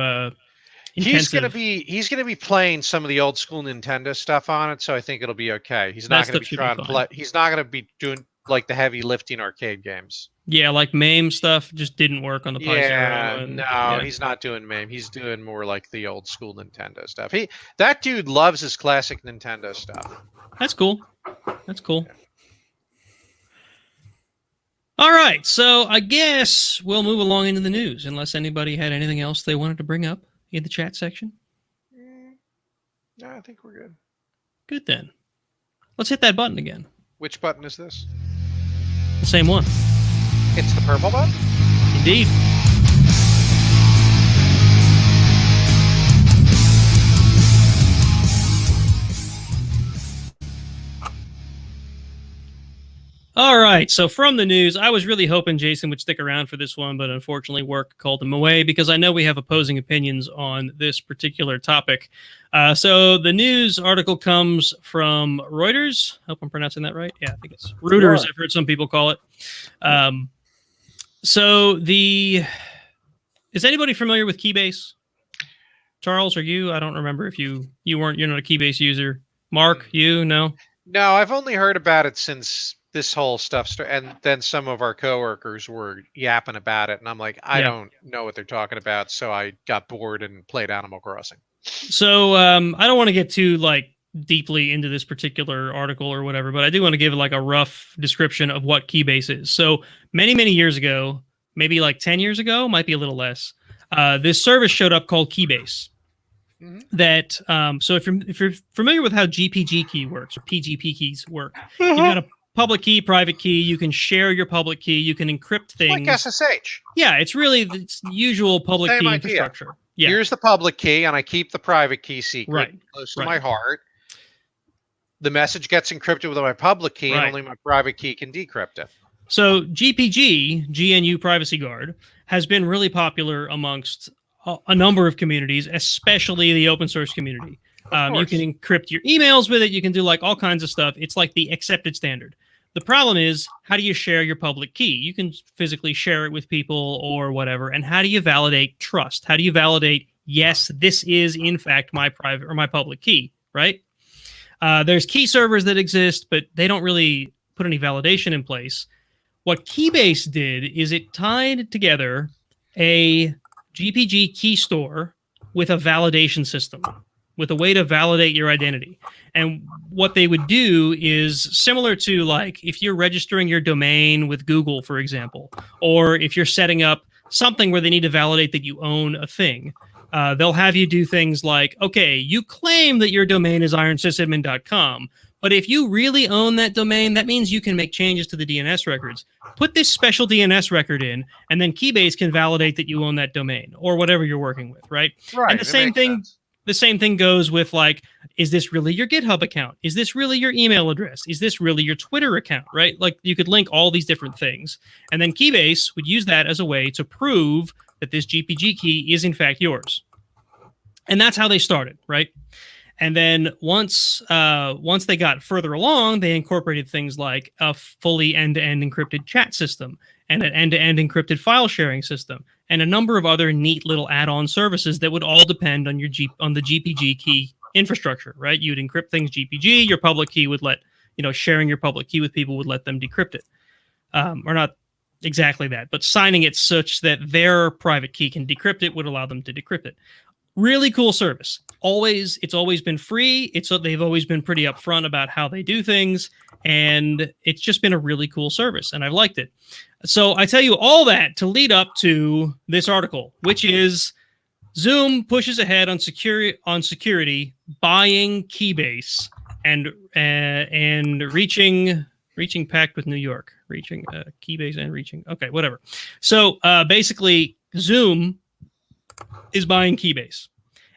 A: intensive.
B: He's gonna be playing some of the old school Nintendo stuff on it, so I think it'll be okay. He's not gonna be trying to play. He's not gonna be doing like the heavy lifting arcade games.
A: Yeah, like MAME stuff just didn't work on the Pi Zero.
B: He's not doing MAME. He's doing more like the old school Nintendo stuff. That dude loves his classic Nintendo stuff.
A: That's cool. That's cool. Yeah. All right, so I guess we'll move along into the news, unless anybody had anything else they wanted to bring up in the chat section.
B: No, I think we're good.
A: Good then. Let's hit that button again.
B: Which button is this?
A: The same one.
B: It's the purple button?
A: Indeed. All right, so from the news, I was really hoping Jason would stick around for this one, but unfortunately work called him away because I know we have opposing opinions on this particular topic. So the news article comes from Reuters. I hope I'm pronouncing that right. Yeah, I think it's Reuters. I've heard some people call it. Is anybody familiar with Keybase? Charles, or you? I don't remember if you're not a Keybase user. Mark, you? No?
B: No, I've only heard about it since this whole stuff started, and then some of our coworkers were yapping about it, and I'm like, I don't know what they're talking about, so I got bored and played Animal Crossing.
A: So I don't want to get too deeply into this particular article or whatever, but I do want to give a rough description of what Keybase is. So many years ago, maybe 10 years ago, might be a little less, this service showed up called Keybase. Mm-hmm. That so if you're familiar with how GPG key works or PGP keys work, you've got a public key, private key. You can share your public key. You can encrypt things.
B: Like SSH.
A: Yeah, it's really the usual public key infrastructure. Yeah.
B: Here's the public key, and I keep the private key secret close to my heart. The message gets encrypted with my public key, and only my private key can decrypt it. So
A: GPG, GNU Privacy Guard, has been really popular amongst a number of communities, especially the open source community. You can encrypt your emails with it. You can do all kinds of stuff. It's like the accepted standard. The problem is, how do you share your public key? You can physically share it with people or whatever. And how do you validate trust? How do you validate, yes, this is in fact my private or my public key, right? There's key servers that exist, but they don't really put any validation in place. What Keybase did is it tied together a GPG key store with a validation system, with a way to validate your identity. And what they would do is similar to if you're registering your domain with Google, for example, or if you're setting up something where they need to validate that you own a thing, they'll have you do things like, okay, you claim that your domain is ironsysadmin.com, but if you really own that domain, that means you can make changes to the DNS records. Put this special DNS record in, and then Keybase can validate that you own that domain or whatever you're working with, right?
B: Right.
A: And the same thing. Sense. The same thing goes with is this really your GitHub account? Is this really your email address? Is this really your Twitter account, right? You could link all these different things. And then Keybase would use that as a way to prove that this GPG key is in fact yours. And that's how they started, right? And then once they got further along, they incorporated things like a fully end-to-end encrypted chat system and an end-to-end encrypted file sharing system and a number of other neat little add-on services that would all depend on on the GPG key infrastructure, right? You'd encrypt things GPG, your public key would let, sharing your public key with people would let them decrypt it. Or not exactly that, but signing it such that their private key can decrypt it would allow them to decrypt it. Really cool service. It's always been free. They've always been pretty upfront about how they do things, and it's just been a really cool service, and I've liked it. So I tell you all that to lead up to this article, which is Zoom pushes ahead on security, buying Keybase and reaching pact with New York, reaching Keybase and reaching. Okay, whatever. So basically, Zoom is buying Keybase.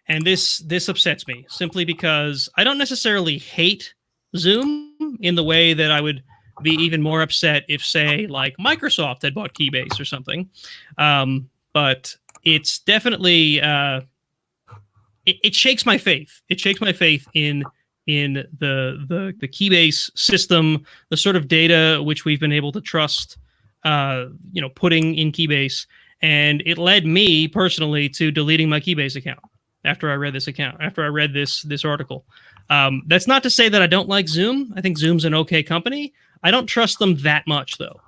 A: And this upsets me simply because I don't necessarily hate Zoom in the way that I would be even more upset if, say, like Microsoft had bought Keybase or something. But it's definitely it shakes my faith. It shakes my faith in the Keybase system, the sort of data which we've been able to trust, putting in Keybase. And it led me personally to deleting my Keybase account after I read this article. That's not to say that I don't like Zoom. I think Zoom's an okay company. I don't trust them that much, though.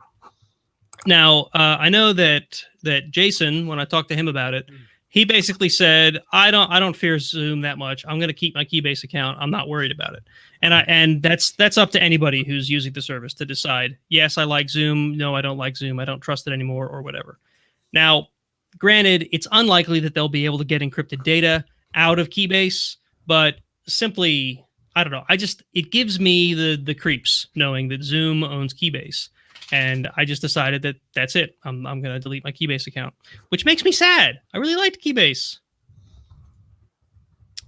A: Now, I know that Jason, when I talked to him about it, he basically said, I don't fear Zoom that much. I'm going to keep my Keybase account. I'm not worried about it. And that's up to anybody who's using the service to decide, yes, I like Zoom. No, I don't like Zoom. I don't trust it anymore, or whatever. Now, granted, it's unlikely that they'll be able to get encrypted data out of Keybase, but simply, I don't know. It gives me the creeps knowing that Zoom owns Keybase. And I just decided that that's it. I'm going to delete my Keybase account, which makes me sad. I really liked Keybase.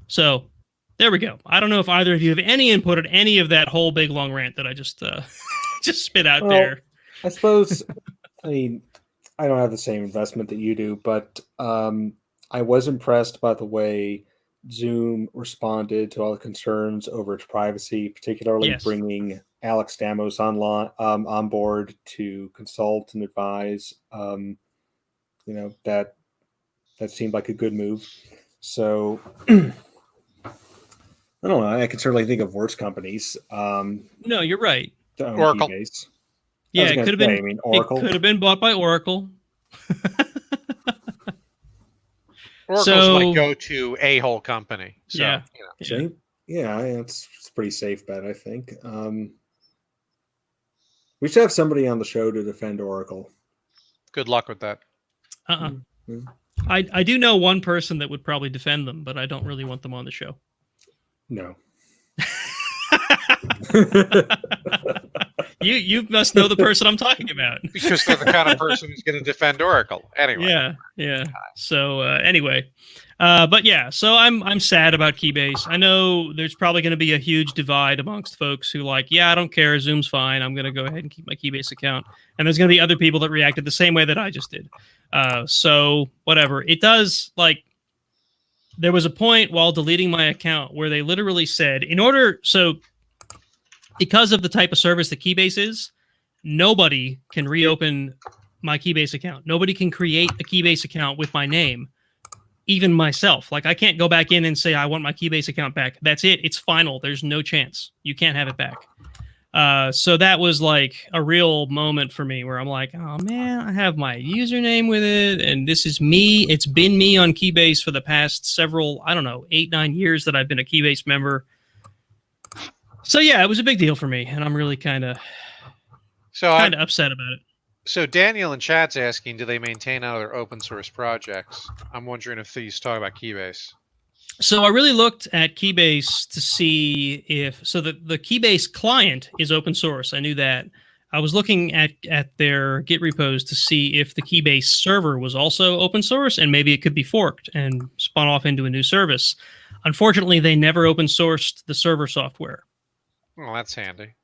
A: So there we go. I don't know if either of you have any input on any of that whole big long rant that I just just spit out there.
C: I suppose, I don't have the same investment that you do, but I was impressed by the way Zoom responded to all the concerns over its privacy, particularly bringing Alex Damos on board to consult and advise. That seemed like a good move. So I don't know. I can certainly think of worse companies.
A: No, you're right.
B: Oracle.
C: Keybase.
A: Yeah, it could have been.
C: Oracle.
A: It could have been bought by Oracle.
B: Oracle's my go-to a-hole company. So,
A: yeah.
C: It's a pretty safe bet, I think. We should have somebody on the show to defend Oracle.
B: Good luck with that.
C: Mm-hmm.
A: I do know one person that would probably defend them, but I don't really want them on the show.
C: No.
A: You must know the person I'm talking about.
B: Because they're the kind of person who's going to defend Oracle. Anyway.
A: Yeah. So anyway, so I'm sad about Keybase. I know there's probably going to be a huge divide amongst folks who I don't care. Zoom's fine. I'm going to go ahead and keep my Keybase account. And there's going to be other people that reacted the same way that I just did. So whatever. It does, there was a point while deleting my account where they literally said, because of the type of service that Keybase is, nobody can reopen my Keybase account. Nobody can create a Keybase account with my name, even myself. I can't go back in and say, I want my Keybase account back. That's it. It's final. There's no chance. You can't have it back. So that was a real moment for me where I'm like, oh man, I have my username with it. And this is me. It's been me on Keybase for the past several, 8-9 years that I've been a Keybase member. So yeah, it was a big deal for me, and I'm really kind of upset about it.
B: So Daniel in chat's asking, do they maintain other open source projects? I'm wondering if these talk about Keybase.
A: So I really looked at Keybase to see if the Keybase client is open source. I knew that. I was looking at their Git repos to see if the Keybase server was also open source, and maybe it could be forked and spun off into a new service. Unfortunately, they never open sourced the server software.
B: Well, that's handy.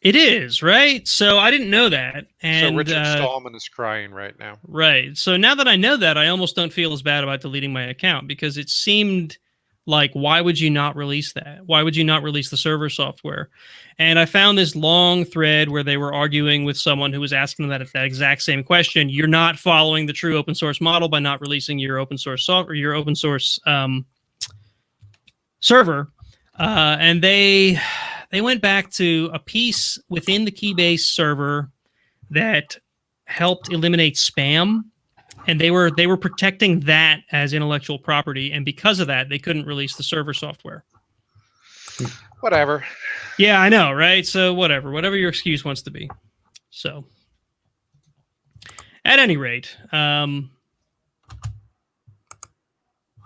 A: It is, right? So I didn't know that. And,
B: so Richard Stallman is crying right now.
A: Right. So now that I know that, I almost don't feel as bad about deleting my account because it seemed Like, why would you not release that? Why would you not release the server software? And I found this long thread where they were arguing with someone who was asking them that exact same question. You're not following the true open source model by not releasing your open source software, your open source server. And they went back to a piece within the Keybase server that helped eliminate spam. And they were protecting that as intellectual property, and because of that, they couldn't release the server software.
B: Whatever.
A: Yeah, I know, right? So whatever your excuse wants to be. So, at any rate,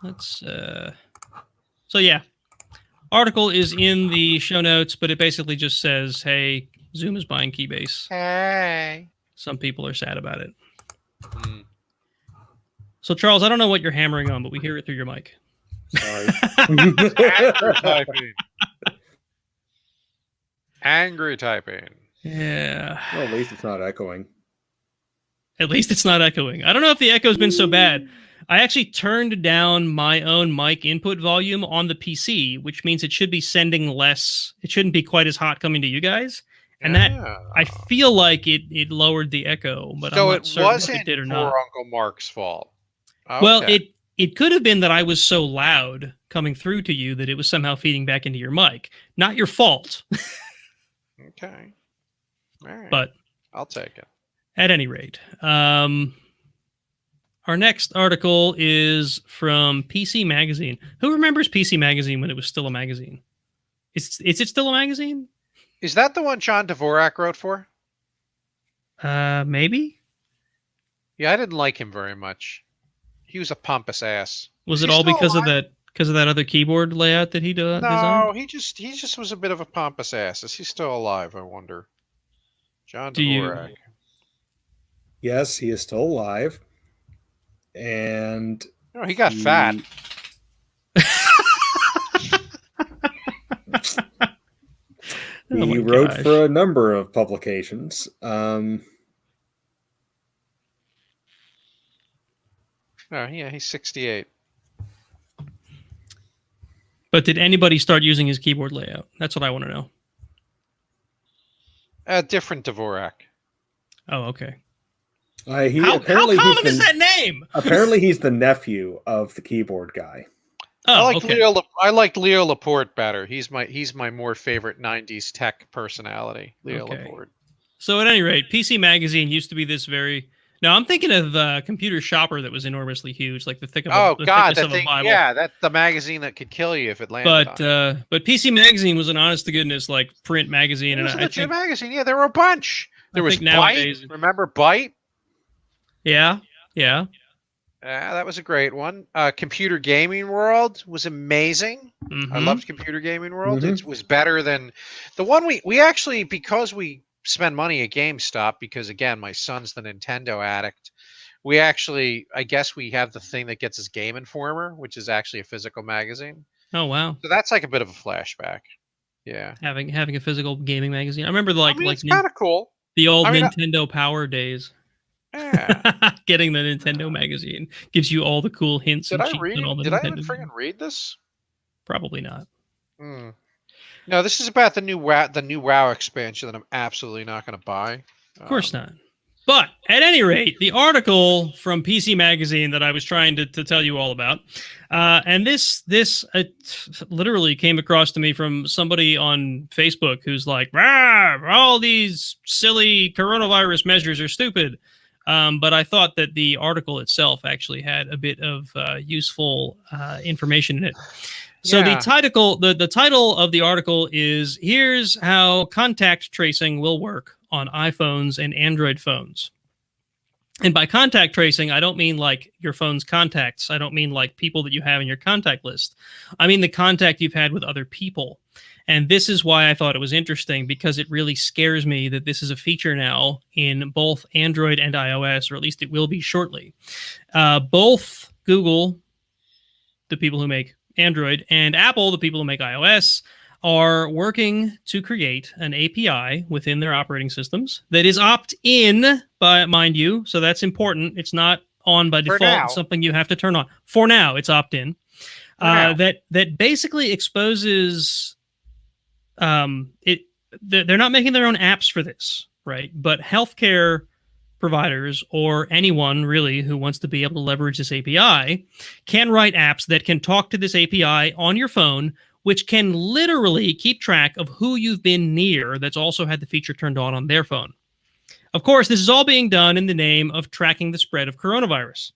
A: let's. So yeah, article is in the show notes, but it basically just says, "Hey, Zoom is buying Keybase."
B: Hey. Some
A: people are sad about it. So, Charles, I don't know what you're hammering on, but we hear it through your mic.
C: Sorry.
B: Angry typing.
A: Yeah.
C: Well, at least it's not echoing.
A: At least it's not echoing. I don't know if the echo's been so bad. I actually turned down my own mic input volume on the PC, which means it should be sending less. It shouldn't be quite as hot coming to you guys. And that, I feel like it lowered the echo, but
B: so
A: I'm not certain if it did or not.
B: For Uncle Mark's fault. Okay.
A: Well, it could have been that I was so loud coming through to you that it was somehow feeding back into your mic. Not your fault.
B: Okay. All right.
A: But
B: I'll take it.
A: At any rate, our next article is from PC Magazine. Who remembers PC Magazine when it was still a magazine? Is it still a magazine?
B: Is that the one John Dvorak wrote for?
A: Maybe.
B: Yeah, I didn't like him very much. He was a pompous ass.
A: Was it all because of that other keyboard layout that he designed?
B: No, he just was a bit of a pompous ass. Is he still alive, I wonder? John Dvorak.
C: Yes, he is still alive. And
B: he got fat.
C: He wrote for a number of publications.
B: Oh, yeah, he's 68.
A: But did anybody start using his keyboard layout? That's what I want to know.
B: A different Dvorak.
A: Oh, okay.
C: How
A: common is that name?
C: Apparently, he's the nephew of the keyboard guy.
A: Oh,
B: I like Leo Laporte better. He's my more favorite '90s tech personality, Leo Laporte.
A: So at any rate, PC Magazine used to be this very. No, I'm thinking of Computer Shopper that was enormously huge, like the thick of thickness of a Bible.
B: Yeah, that's the magazine that could kill you if it landed.
A: But PC Magazine was an honest to goodness like print magazine,
B: it was
A: and
B: a legit magazine. Yeah, there were a bunch. There was
A: nowadays.
B: Byte. Remember Byte?
A: Yeah.
B: That was a great one. Computer Gaming World was amazing.
A: Mm-hmm.
B: I loved Computer Gaming World.
C: Mm-hmm.
B: It was better than the one we actually, because we spend money at GameStop, because again, my son's the Nintendo addict. We actually, I guess we have the thing that gets us Game Informer, which is actually a physical magazine.
A: Oh, wow.
B: So that's like a bit of a flashback. Yeah.
A: Having a physical gaming magazine. I remember
B: it's kind of cool.
A: The old Nintendo Power days.
B: Yeah.
A: Getting the Nintendo magazine gives you all the cool hints.
B: Did I even
A: Nintendo
B: freaking read this?
A: Probably not.
B: No, this is about the new WoW expansion that I'm absolutely not going to buy.
A: Of course not. But at any rate, the article from PC Magazine that I was trying to tell you all about, and this literally came across to me from somebody on Facebook who's like, all these silly coronavirus measures are stupid. But I thought that the article itself actually had a bit of useful information in it. So the title of the article is "Here's How Contact Tracing Will Work on iPhones and Android Phones." And by contact tracing, I don't mean like your phone's contacts. I don't mean like people that you have in your contact list. I mean the contact you've had with other people. And this is why I thought it was interesting, because it really scares me that this is a feature now in both Android and iOS, or at least it will be shortly. Both Google, the people who make Android, and Apple, the people who make iOS, are working to create an API within their operating systems that is opt-in, by mind you. So that's important. It's not on by default. It's something you have to turn on. For now, it's opt-in. that basically exposes it. They're not making their own apps for this, right? But healthcare providers or anyone really who wants to be able to leverage this API can write apps that can talk to this API on your phone, which can literally keep track of who you've been near that's also had the feature turned on their phone. Of course, this is all being done in the name of tracking the spread of coronavirus.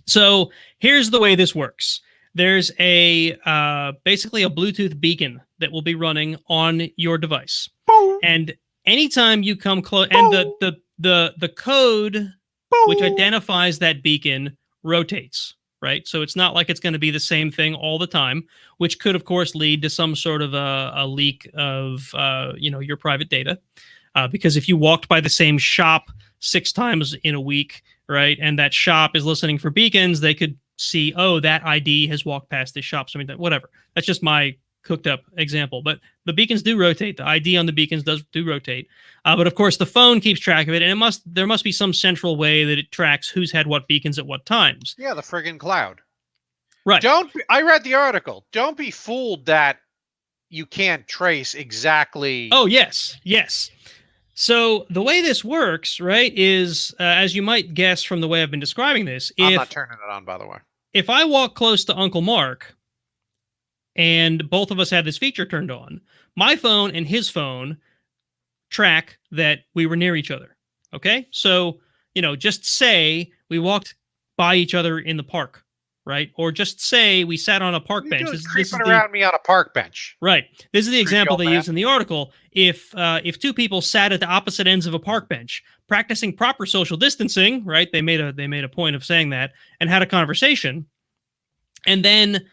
A: So here's the way this works. There's basically a Bluetooth beacon that will be running on your device. And anytime you come close, and the code which identifies that beacon rotates, right? So it's not like it's going to be the same thing all the time, which could, of course, lead to some sort of a leak of your private data. Because if you walked by the same shop 6 times in a week, right, and that shop is listening for beacons, they could see, oh, that ID has walked past this shop. So I mean, whatever. That's just my cooked up example. But the beacons do rotate. The ID on the beacons do rotate. But of course, the phone keeps track of it, and there must be some central way that it tracks who's had what beacons at what times.
B: Yeah, the friggin' cloud.
A: Right.
B: I read the article. Don't be fooled that you can't trace exactly.
A: Oh, yes. So the way this works, right, is, as you might guess from the way I've been describing this,
B: I'm not turning it on, by the way.
A: If I walk close to Uncle Mark and both of us have this feature turned on, my phone and his phone track that we were near each other. Okay? So, just say we walked by each other in the park, right? Or just say we sat on a park bench.
B: This creeping around me on a park bench.
A: Right. This is the example they
B: man.
A: use in the article. If 2 people sat at the opposite ends of a park bench, practicing proper social distancing, right? They made a point of saying that, and had a conversation, and then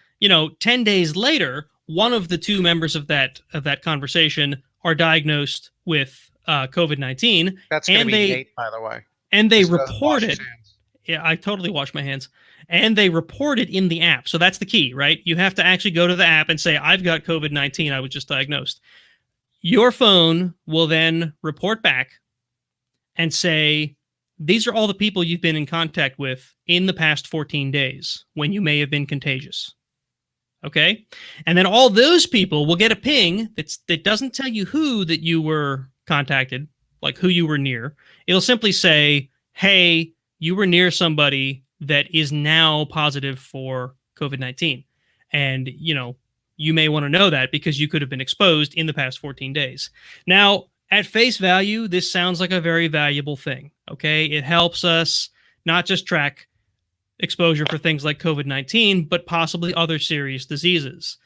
A: 10 days later, one of the 2 members of that conversation are diagnosed with COVID-19.
B: That's going to be Nate, by the way.
A: And they report it. Yeah, I totally wash my hands. And they report it in the app. So that's the key, right? You have to actually go to the app and say, I've got COVID-19. I was just diagnosed. Your phone will then report back and say, these are all the people you've been in contact with in the past 14 days when you may have been contagious. Okay? And then all those people will get a ping that doesn't tell you who that you were contacted, like who you were near. It'll simply say, hey, you were near somebody that is now positive for COVID-19. And, you may want to know that because you could have been exposed in the past 14 days. Now, at face value, this sounds like a very valuable thing, okay? It helps us not just track exposure for things like COVID-19, but possibly other serious diseases.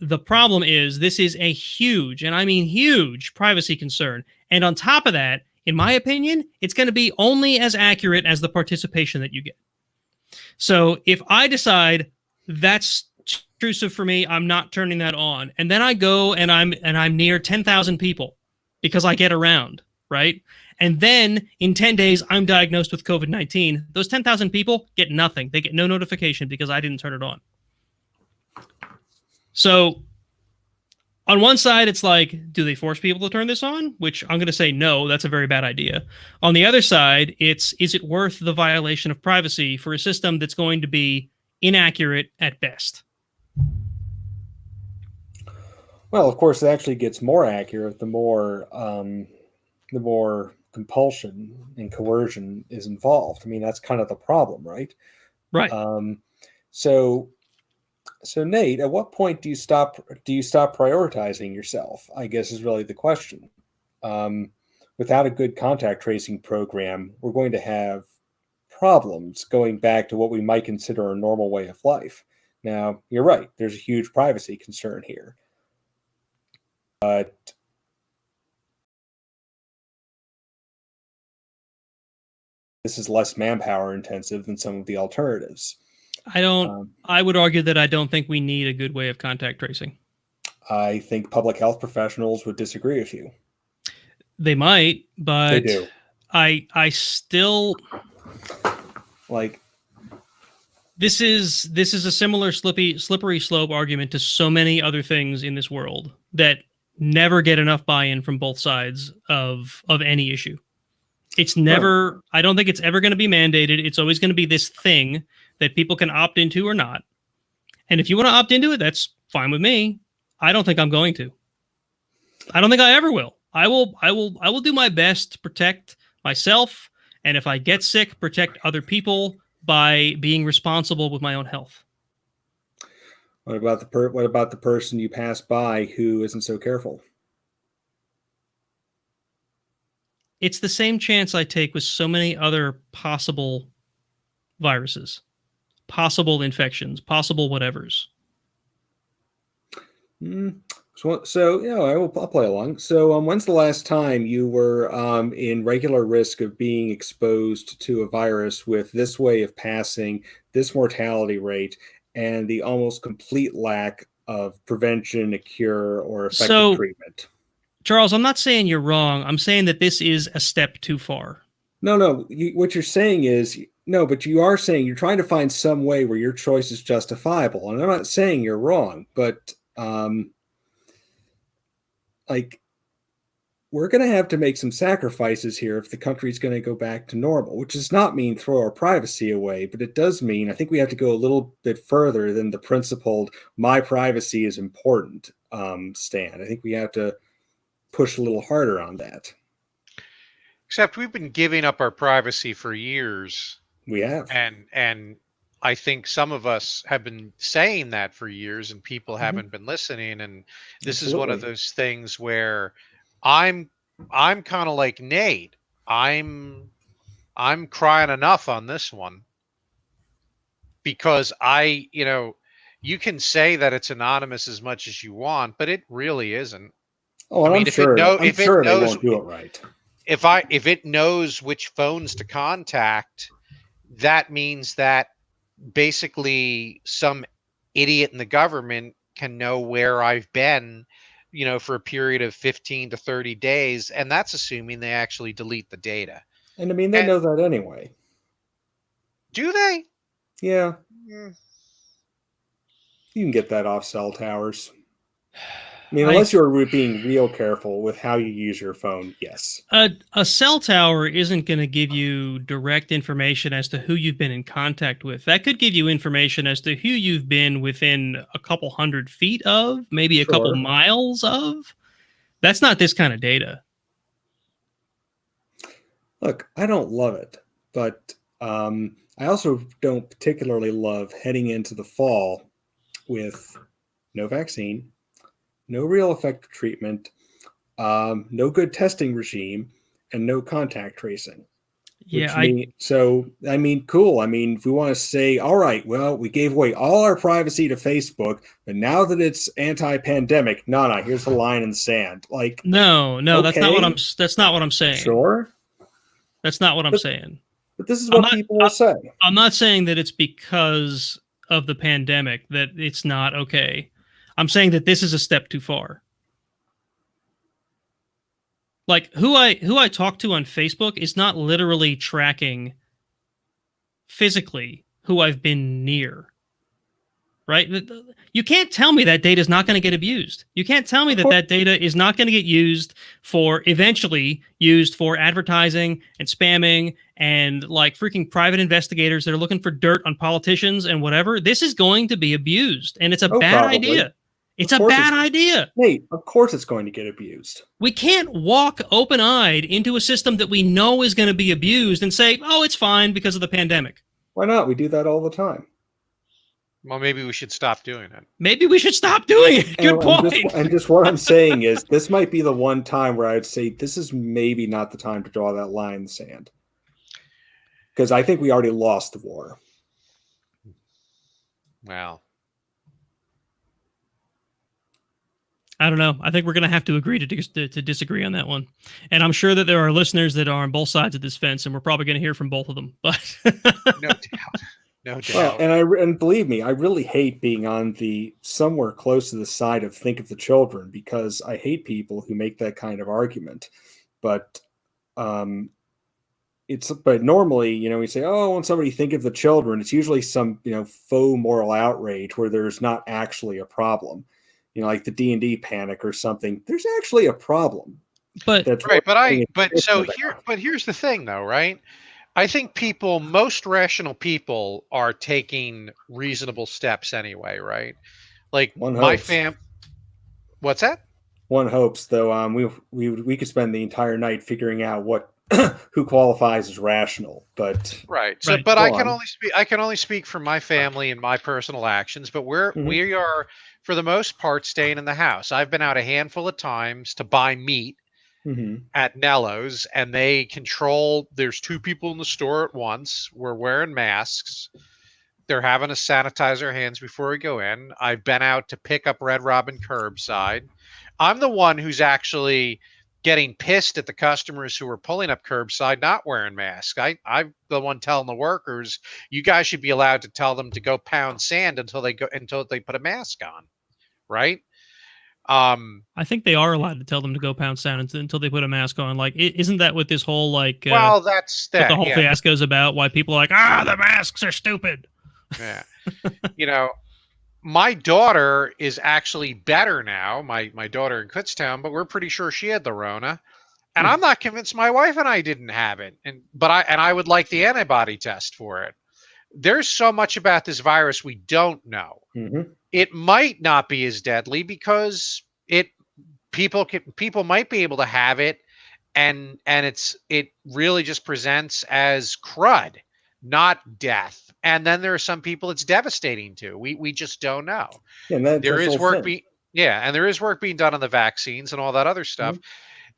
A: The problem is this is a huge, and I mean huge, privacy concern. And on top of that, in my opinion, it's going to be only as accurate as the participation that you get. So if I decide that's intrusive for me, I'm not turning that on, and then I go and I'm near 10,000 people because I get around, right? And then in 10 days, I'm diagnosed with COVID-19. Those 10,000 people get nothing. They get no notification because I didn't turn it on. So on one side, it's like, do they force people to turn this on? Which I'm going to say, no, that's a very bad idea. On the other side, is it worth the violation of privacy for a system that's going to be inaccurate at best?
C: Well, of course, it actually gets more accurate the more compulsion and coercion is involved. I mean, that's kind of the problem, right?
A: Right.
C: So Nate, at what point do you stop prioritizing yourself? I guess is really the question. Without a good contact tracing program, we're going to have problems going back to what we might consider a normal way of life. Now, you're right. There's a huge privacy concern here. But this is less manpower intensive than some of the alternatives.
A: I would argue that I don't think we need a good way of contact tracing.
C: I think public health professionals would disagree with you.
A: They might, but
C: they do.
A: I still
C: like.
A: This is a similar slippery slope argument to so many other things in this world that never get enough buy-in from both sides of any issue. It's never, I don't think it's ever going to be mandated. It's always going to be this thing that people can opt into or not. And if you want to opt into it, that's fine with me. I don't think I'm going to. I don't think I ever will. I will do my best to protect myself, and if I get sick, protect other people by being responsible with my own health.
C: What about the person you pass by who isn't so careful?
A: It's the same chance I take with so many other possible viruses, possible infections, possible whatevers.
C: So yeah, I'll play along. So when's the last time you were in regular risk of being exposed to a virus with this way of passing, this mortality rate, and the almost complete lack of prevention, a cure, or effective treatment?
A: Charles, I'm not saying you're wrong. I'm saying that this is a step too far.
C: No. What you're saying is no, but you are saying you're trying to find some way where your choice is justifiable. And I'm not saying you're wrong, but like, we're going to have to make some sacrifices here if the country's going to go back to normal, which does not mean throw our privacy away, but it does mean I think we have to go a little bit further than the principled my privacy is important stand. I think we have to push a little harder on that.
B: Except we've been giving up our privacy for years.
C: We have.
B: And I think some of us have been saying that for years and people haven't been listening. And this is one of those things where I'm kind of like Nate. I'm crying enough on this one because you can say that it's anonymous as much as you want, but it really isn't.
C: Oh, I'm sure they won't do it right.
B: If it knows which phones to contact, that means that basically some idiot in the government can know where I've been, for a period of 15 to 30 days. And that's assuming they actually delete the data.
C: And I mean, they know that anyway.
B: Do they?
C: Yeah. You can get that off cell towers. I mean, unless you're being real careful with how you use your phone, yes.
A: A cell tower isn't going to give you direct information as to who you've been in contact with. That could give you information as to who you've been within a couple 100 feet of, maybe a couple miles of. That's not this kind of data.
C: Look, I don't love it, but I also don't particularly love heading into the fall with no vaccine, no real effective treatment, no good testing regime, and no contact tracing.
A: Yeah.
C: Cool. I mean, if we want to say, all right, well, we gave away all our privacy to Facebook, but now that it's anti-pandemic, here's the line in the sand. Like,
A: no, okay. That's not what I'm saying.
C: Sure.
A: That's not what I'm saying.
C: But this is what people will say.
A: I'm not saying that it's because of the pandemic that it's not okay. I'm saying that this is a step too far. Like who I talk to on Facebook is not literally tracking physically who I've been near. Right? You can't tell me that data is not going to get abused. You can't tell me that data is not going to get eventually used for advertising and spamming and like freaking private investigators that are looking for dirt on politicians and whatever. This is going to be abused, and it's a bad idea. It's a bad idea.
C: Nate, of course it's going to get abused.
A: We can't walk open-eyed into a system that we know is going to be abused and say, oh, it's fine because of the pandemic.
C: Why not? We do that all the time.
B: Well, maybe we should stop doing it.
A: Maybe we should stop doing it. Good point.
C: And just what I'm saying is this might be the one time where I'd say this is maybe not the time to draw that line in the sand. Because I think we already lost the war.
B: Wow.
A: I don't know. I think we're going to have to agree to disagree on that one. And I'm sure that there are listeners that are on both sides of this fence, and we're probably going to hear from both of them. But
B: no doubt. No doubt.
C: Well, and believe me, I really hate being on the somewhere close to the side of think of the children, because I hate people who make that kind of argument. But normally, we say, oh, when somebody think of the children, it's usually some, faux moral outrage where there's not actually a problem. Like the D&D panic or something. There's actually a problem.
B: But here's the thing though, right? I think most rational people are taking reasonable steps anyway, right? Like
C: One
B: my
C: hopes.
B: what's that?
C: One hopes, though. We could spend the entire night figuring out what who qualifies as rational, but
B: Right. So,
A: Right.
B: but
C: Go on.
B: I can only speak for my family and my personal actions. But
C: Mhm.
B: we are, for the most part, staying in the house. I've been out a handful of times to buy meat
C: Mhm.
B: at Nello's, and they control. There's two people in the store at once. We're wearing masks. They're having to sanitize our hands before we go in. I've been out to pick up Red Robin curbside. I'm the one who's actually getting pissed at the customers who are pulling up curbside not wearing masks. I'm the one telling the workers, you guys should be allowed to tell them to go pound sand until they put a mask on, right?
A: I think they are allowed to tell them to go pound sand until they put a mask on. Like, isn't that what this whole
B: Well, that's
A: what the
B: that.
A: whole
B: Yeah,
A: fiasco is about? Why people are like, the masks are stupid.
B: yeah. You know, my daughter is actually better now. My daughter in Kutztown, but we're pretty sure she had the Rona. And I'm not convinced my wife and I didn't have it. But I would like the antibody test for it. There's so much about this virus we don't know.
C: Mhm.
B: It might not be as deadly because people might be able to have it, and it really just presents as crud, not death. And then there are some people it's devastating to. We just don't know.
C: Yeah, and that's
B: There
C: the
B: is
C: whole
B: work
C: thing.
B: and there is work being done on the vaccines and all that other stuff.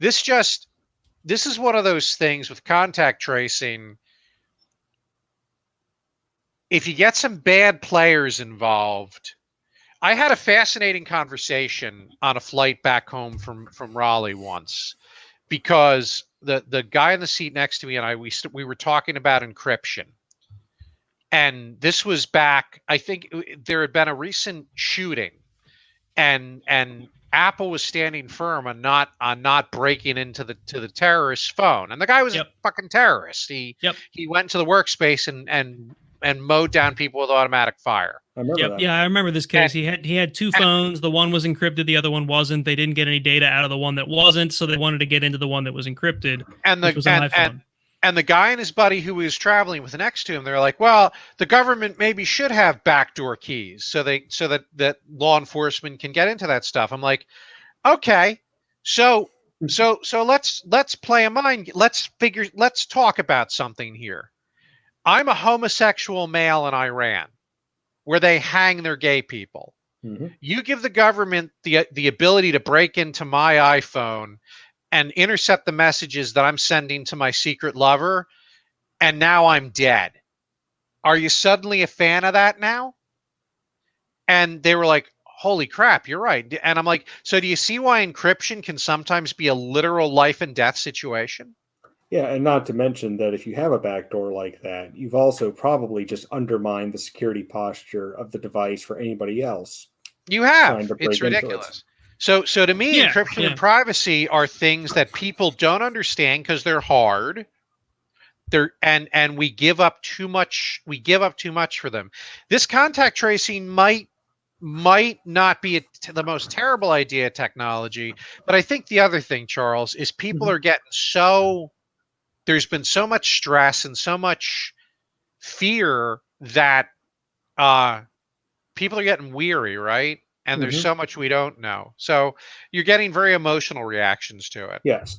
B: This is one of those things with contact tracing. If you get some bad players involved, I had a fascinating conversation on a flight back home from Raleigh once, because the guy in the seat next to me and we were talking about encryption. And this was back, I think there had been a recent shooting, and Apple was standing firm on not breaking into the terrorist's phone. And the guy was
A: Yep.
B: a fucking terrorist. He went to the workspace and mowed down people with automatic fire.
C: I remember that.
A: Yeah, I remember this case. He had two phones. The one was encrypted, the other one wasn't. They didn't get any data out of the one that wasn't, so they wanted to get into the one that was encrypted, which was an iPhone.
B: And the guy and his buddy who he was traveling with next to him, they're like, well, the government maybe should have backdoor keys so that law enforcement can get into that stuff. I'm like, okay, so let's play a mind. Let's talk about something here. I'm a homosexual male in Iran, where they hang their gay people.
C: Mhm.
B: You give the government the ability to break into my iPhone and intercept the messages that I'm sending to my secret lover, and now I'm dead. Are you suddenly a fan of that now? And they were like, holy crap, you're right. And I'm like, so do you see why encryption can sometimes be a literal life and death situation?
C: Yeah, and not to mention that if you have a backdoor like that, you've also probably just undermined the security posture of the device for anybody else
B: You
C: trying
B: have.
C: to break
B: It's
C: into it.
B: ridiculous. So to me,
A: Yeah,
B: encryption
A: yeah.
B: and privacy are things that people don't understand because they're hard. And we give up too much. We give up too much for them. This contact tracing might not be the most terrible idea technology, but I think the other thing, Charles, is people are getting so. There's been so much stress and so much fear that people are getting weary, right? And there's
C: Mhm.
B: so much we don't know. So you're getting very emotional reactions to it.
C: Yes,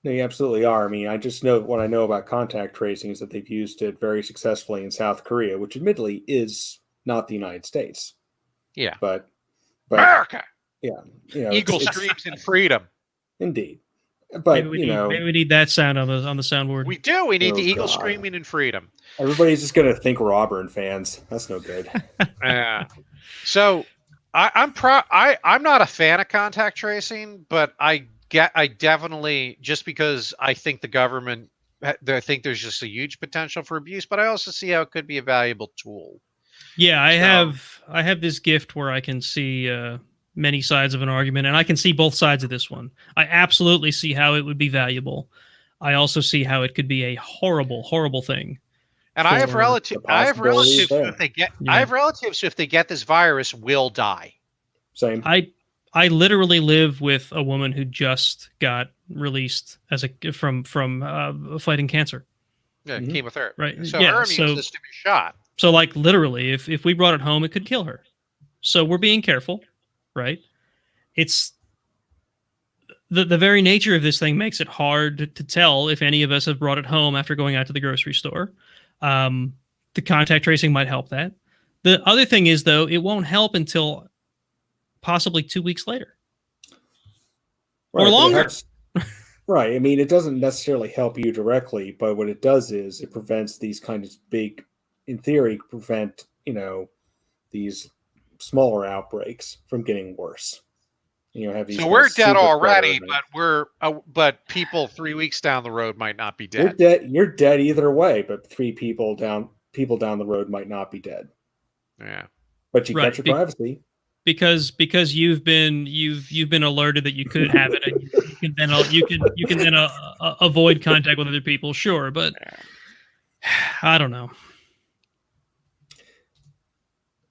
C: they absolutely are. I mean, I just know what I know about contact tracing is that they've used it very successfully in South Korea, which admittedly is not the United States.
B: Yeah.
C: But
B: America.
C: yeah,
B: Eagle
C: it's
B: screams in freedom.
C: indeed. But
A: maybe we need that sound on the soundboard.
B: We do. We need
C: Oh,
B: the eagle
C: God.
B: screaming in freedom.
C: Everybody's just going to think we're Auburn fans. That's no good.
B: Yeah. So I'm not a fan of contact tracing, but I definitely, just because I think the government, I think there's just a huge potential for abuse, but I also see how it could be a valuable tool.
A: Yeah, I have this gift where I can see many sides of an argument, and I can see both sides of this one. I absolutely see how it would be valuable. I also see how it could be a horrible, horrible thing.
B: And I have relatives who, if they get this virus, will die.
C: Same.
A: I literally live with a woman who just got released from fighting cancer.
B: Yeah,
C: Mhm.
B: chemotherapy.
A: Right.
B: So
A: Yeah,
B: her immune
A: so-
B: system is shot.
A: So, like, literally, if we brought it home, it could kill her. So we're being careful, right? It's the very nature of this thing makes it hard to tell if any of us have brought it home after going out to the grocery store. The contact tracing might help that. The other thing is, though, it won't help until possibly 2 weeks later. Or
C: Right, but it
A: longer.
C: helps- right. I mean, it doesn't necessarily help you directly, but what it does is it prevents these kind of big, in theory, prevent, these smaller outbreaks from getting worse. Have these
B: So
C: kind
B: we're
C: of
B: dead
C: super
B: already,
C: spreader
B: but but people 3 weeks down the road might not be
C: You're
B: dead.
C: dead. You're dead either way, but three people down the road might not be dead.
B: Yeah.
C: But you
A: Right,
C: get your privacy.
A: because you've been alerted that you could have it, and you can then avoid contact with other people. Sure, but I don't know.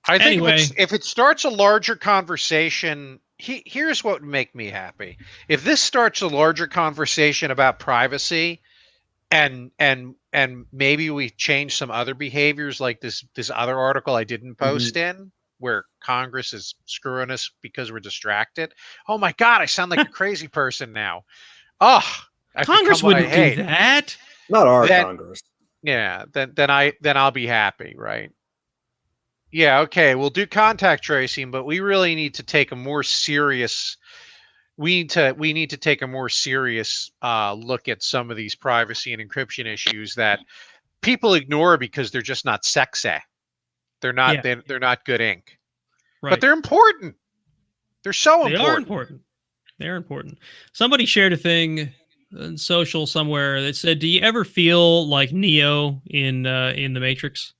B: I think
A: Anyway.
B: if it starts a larger conversation, here's what would make me happy. If this starts a larger conversation about privacy, and maybe we change some other behaviors, like this other article I didn't post in, where Congress is screwing us because we're distracted. Oh my God, I sound like a crazy person now. Oh,
A: Congress wouldn't do that.
C: Not our
B: Then-
C: Congress.
B: Yeah, then I'll be happy, right? Yeah, okay, we'll do contact tracing, but we really need to take a more serious. We need to take a more serious look at some of these privacy and encryption issues that people ignore because they're just not sexy. They're not.
A: Yeah.
B: They're not good ink,
A: Right.
B: but they're important. They're so
A: They are
B: important.
A: important. They're important. Somebody shared a thing on social somewhere that said, "Do you ever feel like Neo in the Matrix?"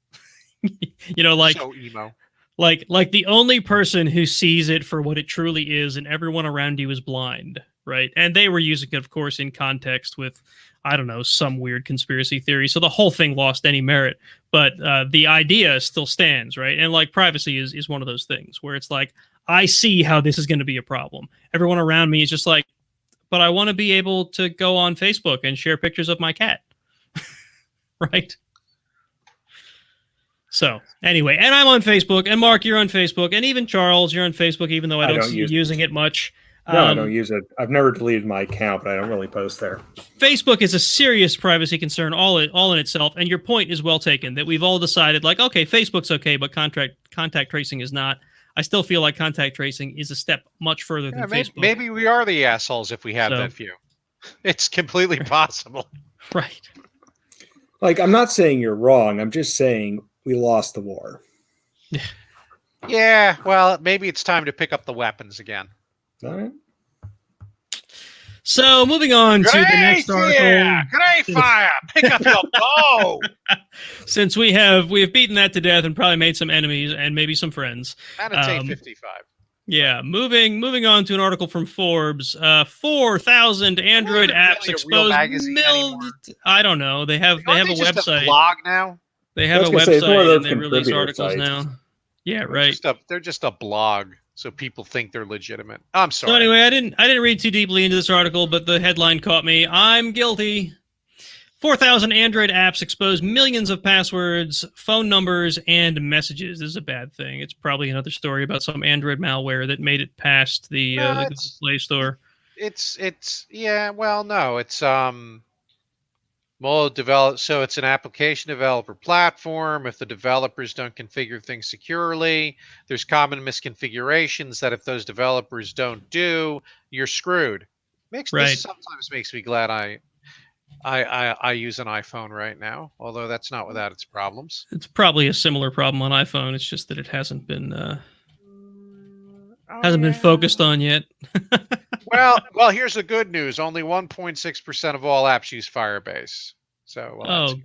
A: Like
B: so emo.
A: like the only person who sees it for what it truly is, and everyone around you is blind, right? And they were using it, of course, in context with, I don't know, some weird conspiracy theory. So the whole thing lost any merit, but the idea still stands, right? And like privacy is one of those things where it's like, I see how this is going to be a problem. Everyone around me is just like, but I want to be able to go on Facebook and share pictures of my cat, right? So anyway, and I'm on Facebook, and Mark, you're on Facebook, and even Charles, you're on Facebook, even though I don't see you using it much.
C: No, I don't use it. I've never deleted my account, but I don't really post there.
A: Facebook is a serious privacy concern all in itself, and your point is well taken, that we've all decided, like, okay, Facebook's okay, but contact tracing is not. I still feel like contact tracing is a step much further than Facebook.
B: Maybe we are the assholes if we have that view. It's completely possible.
A: Right.
C: Like, I'm not saying you're wrong. I'm just saying we lost the war.
B: Yeah, well, maybe it's time to pick up the weapons again.
C: All right.
A: So moving on to the next article.
B: Yeah, grenade fire! Pick up your bow!
A: Since we have beaten that to death and probably made some enemies and maybe some friends.
B: And a T-55.
A: Yeah, moving on to an article from Forbes. 4,000 Android apps exposed. I don't know. They have a website.
B: A blog now.
A: They have a website and they release articles now. Yeah, right.
B: They're just a blog, so people think they're legitimate. I'm sorry.
A: So anyway, I didn't read too deeply into this article, but the headline caught me. I'm guilty. 4,000 Android apps expose millions of passwords, phone numbers, and messages. This is a bad thing. It's probably another story about some Android malware that made it past the Play Store.
B: It's so it's an application developer platform. If the developers don't configure things securely, there's common misconfigurations that if those developers don't do, you're screwed. This sometimes makes me glad I use an iPhone right now, although that's not without its problems.
A: It's probably a similar problem on iPhone. It's just that it hasn't been been focused on yet.
B: well, here's the good news. Only 1.6% of all apps use Firebase. So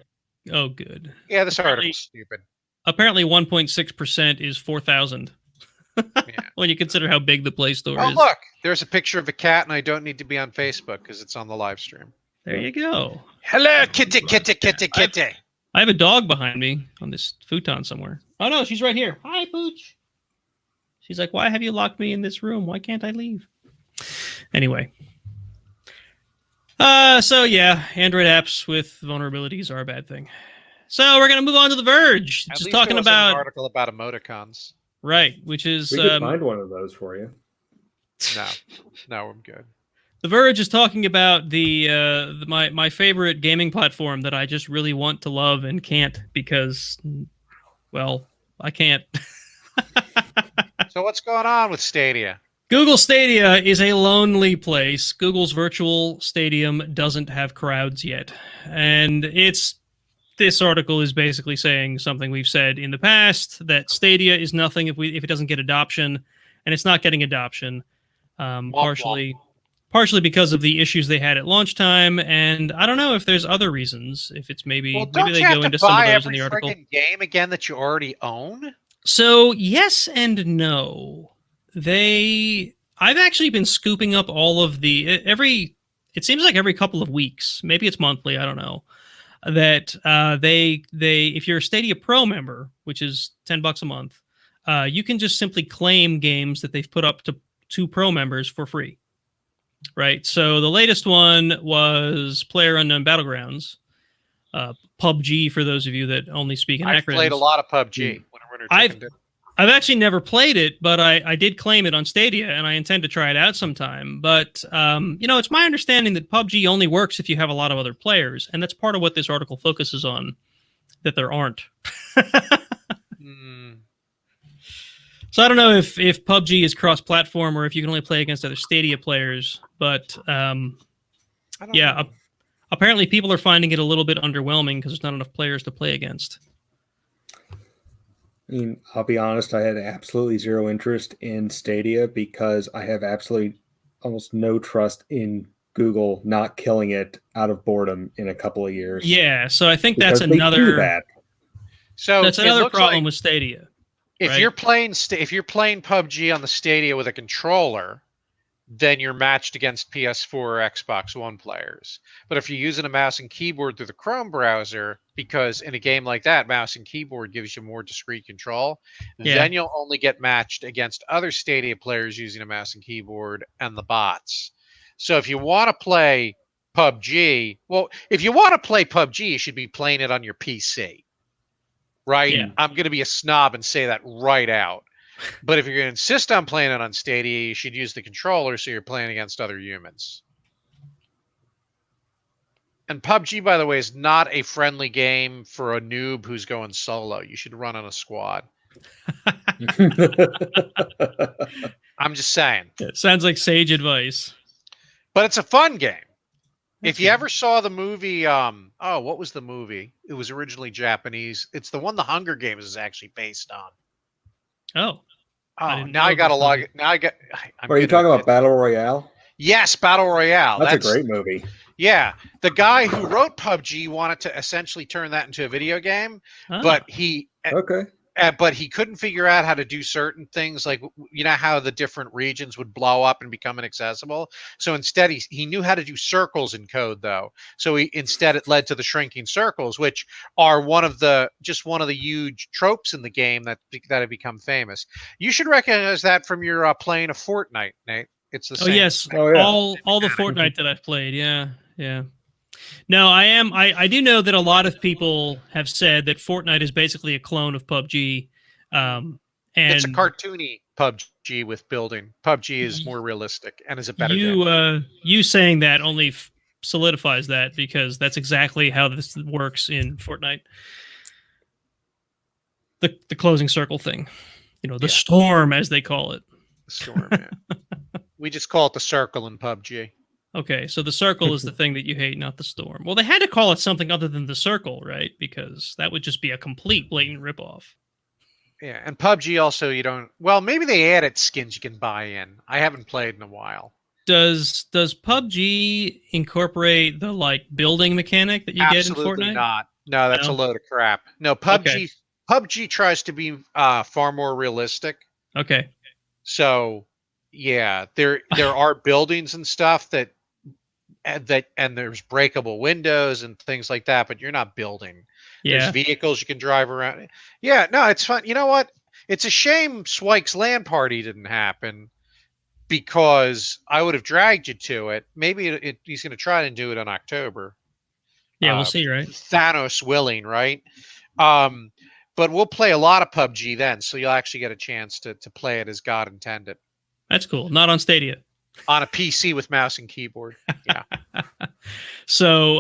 A: good.
B: Yeah, this article's stupid.
A: Apparently 1.6% is 4,000. When you consider how big the Play Store is.
B: Oh, look, there's a picture of a cat, and I don't need to be on Facebook because it's on the live stream.
A: There you go.
B: Hello, kitty, kitty, kitty, kitty.
A: I have a dog behind me on this futon somewhere. Oh, no, she's right here. Hi, Pooch. She's like, why have you locked me in this room? Why can't I leave? Anyway. So yeah, Android apps with vulnerabilities are a bad thing. So we're gonna move on to The Verge,
B: At
A: just
B: least there
A: talking
B: wasn't an
A: about
B: article about emoticons.
A: right, which is
C: We could find one of those for you.
B: No, I'm good.
A: The Verge is talking about my favorite gaming platform that I just really want to love and can't because, well, I can't.
B: So what's going on with Stadia?
A: Google Stadia is a lonely place. Google's virtual stadium doesn't have crowds yet. And this article is basically saying something we've said in the past, that Stadia is nothing if it doesn't get adoption, and it's not getting adoption. Partially because of the issues they had at launch time, and I don't know if there's other reasons. If it's maybe
B: Don't
A: they
B: you have
A: go
B: to
A: into some of
B: buy
A: those in
B: every
A: the article.
B: friggin' game again that you already own?
A: So yes and no. I've actually been scooping up all of it seems like every couple of weeks, maybe it's monthly, I don't know, that they if you're a Stadia Pro member, which is $10 a month, you can just simply claim games that they've put up to Pro members for free. Right. So the latest one was PlayerUnknown Battlegrounds, PUBG for those of you that only speak in acronyms.
B: I've played a lot of PUBG.
A: I've actually never played it, but I did claim it on Stadia, and I intend to try it out sometime. But, it's my understanding that PUBG only works if you have a lot of other players, and that's part of what this article focuses on, that there aren't. So I don't know if PUBG is cross-platform or if you can only play against other Stadia players, but apparently people are finding it a little bit underwhelming because there's not enough players to play against.
C: I mean, I'll be honest, I had absolutely zero interest in Stadia because I have absolutely almost no trust in Google not killing it out of boardom in a couple of years.
A: Yeah, so I think
C: Because
A: that's another problem with Stadia.
B: If you're playing PUBG on the Stadia with a controller, then you're matched against PS4 or Xbox One players. But if you're using a mouse and keyboard through the Chrome browser, because in a game like that, mouse and keyboard gives you more discrete control, then you'll only get matched against other Stadia players using a mouse and keyboard and the bots. So if you want to play PUBG, you should be playing it on your PC. Right?
A: Yeah.
B: I'm going to be a snob and say that right out. But if you're going to insist on playing it on Stadia, you should use the controller so you're playing against other humans. And PUBG, by the way, is not a friendly game for a noob who's going solo. You should run on a squad. I'm just saying.
A: It sounds like sage advice.
B: But it's a fun game. If you ever saw the movie, what was the movie? It was originally Japanese. It's the one The Hunger Games is actually based on. Now I got to log it. Now
C: Are you talking about Battle Royale?
B: Yes, Battle Royale.
C: That's a great movie.
B: Yeah. The guy who wrote PUBG wanted to essentially turn that into a video game, but he couldn't figure out how to do certain things, like how the different regions would blow up and become inaccessible. So instead, he knew how to do circles in code, though. So it led to the shrinking circles, which are one of the huge tropes in the game that have become famous. You should recognize that from your playing of Fortnite, Nate. It's the same.
A: Yes. All the Fortnite that I've played. Yeah. No, I do know that a lot of people have said that Fortnite is basically a clone of PUBG. And
B: it's a cartoony PUBG with building. PUBG is more realistic and is a better game.
A: You saying that only solidifies that, because that's exactly how this works in Fortnite. The closing circle thing. The storm, as they call it.
B: The storm, yeah. We just call it the circle in PUBG.
A: Okay, so the circle is the thing that you hate, not the storm. Well, they had to call it something other than the circle, right? Because that would just be a complete blatant ripoff.
B: Yeah, and PUBG also, maybe they added skins you can buy in. I haven't played in a while.
A: Does PUBG incorporate the building mechanic that you get in Fortnite?
B: Absolutely not. No, that's a load of crap. No, PUBG tries to be far more realistic.
A: Okay.
B: So, yeah, there are buildings and stuff and there's breakable windows and things like that, but you're not building. Yeah. There's vehicles you can drive around. Yeah, no, it's fun. You know what? It's a shame Swike's LAN party didn't happen, because I would have dragged you to it. Maybe he's going to try and do it in October.
A: Yeah, we'll see, right?
B: Thanos willing, right? But we'll play a lot of PUBG then, so you'll actually get a chance to play it as God intended.
A: That's cool. Not on Stadia.
B: On a PC with mouse and keyboard. Yeah.
A: So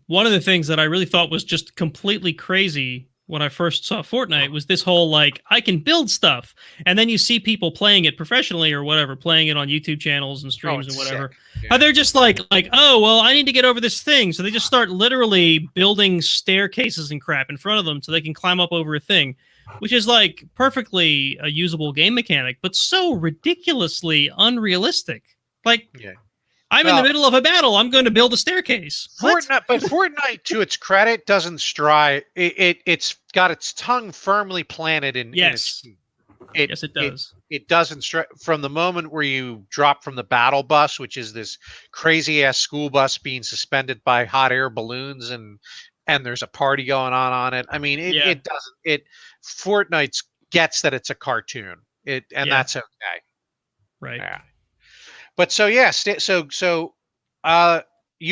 A: one of the things that I really thought was just completely crazy when I first saw Fortnite was this whole, like, I can build stuff. And then you see people playing it professionally or whatever, playing it on YouTube channels and streams and whatever.
B: Yeah.
A: How they're just like, oh, well, I need to get over this thing. So they just start literally building staircases and crap in front of them so they can climb up over a thing, which is like perfectly a usable game mechanic, but so ridiculously unrealistic. Like,
B: Yeah.
A: I'm in the middle of a battle. I'm going to build a staircase.
B: Fortnite, to its credit, doesn't strive. It's got its tongue firmly planted in.
A: Yes. Yes, it does.
B: It doesn't from the moment where you drop from the battle bus, which is this crazy ass school bus being suspended by hot air balloons, and there's a party going on it. I mean, it doesn't. Fortnite gets that it's a cartoon. That's okay.
A: Right.
B: Yeah. But so you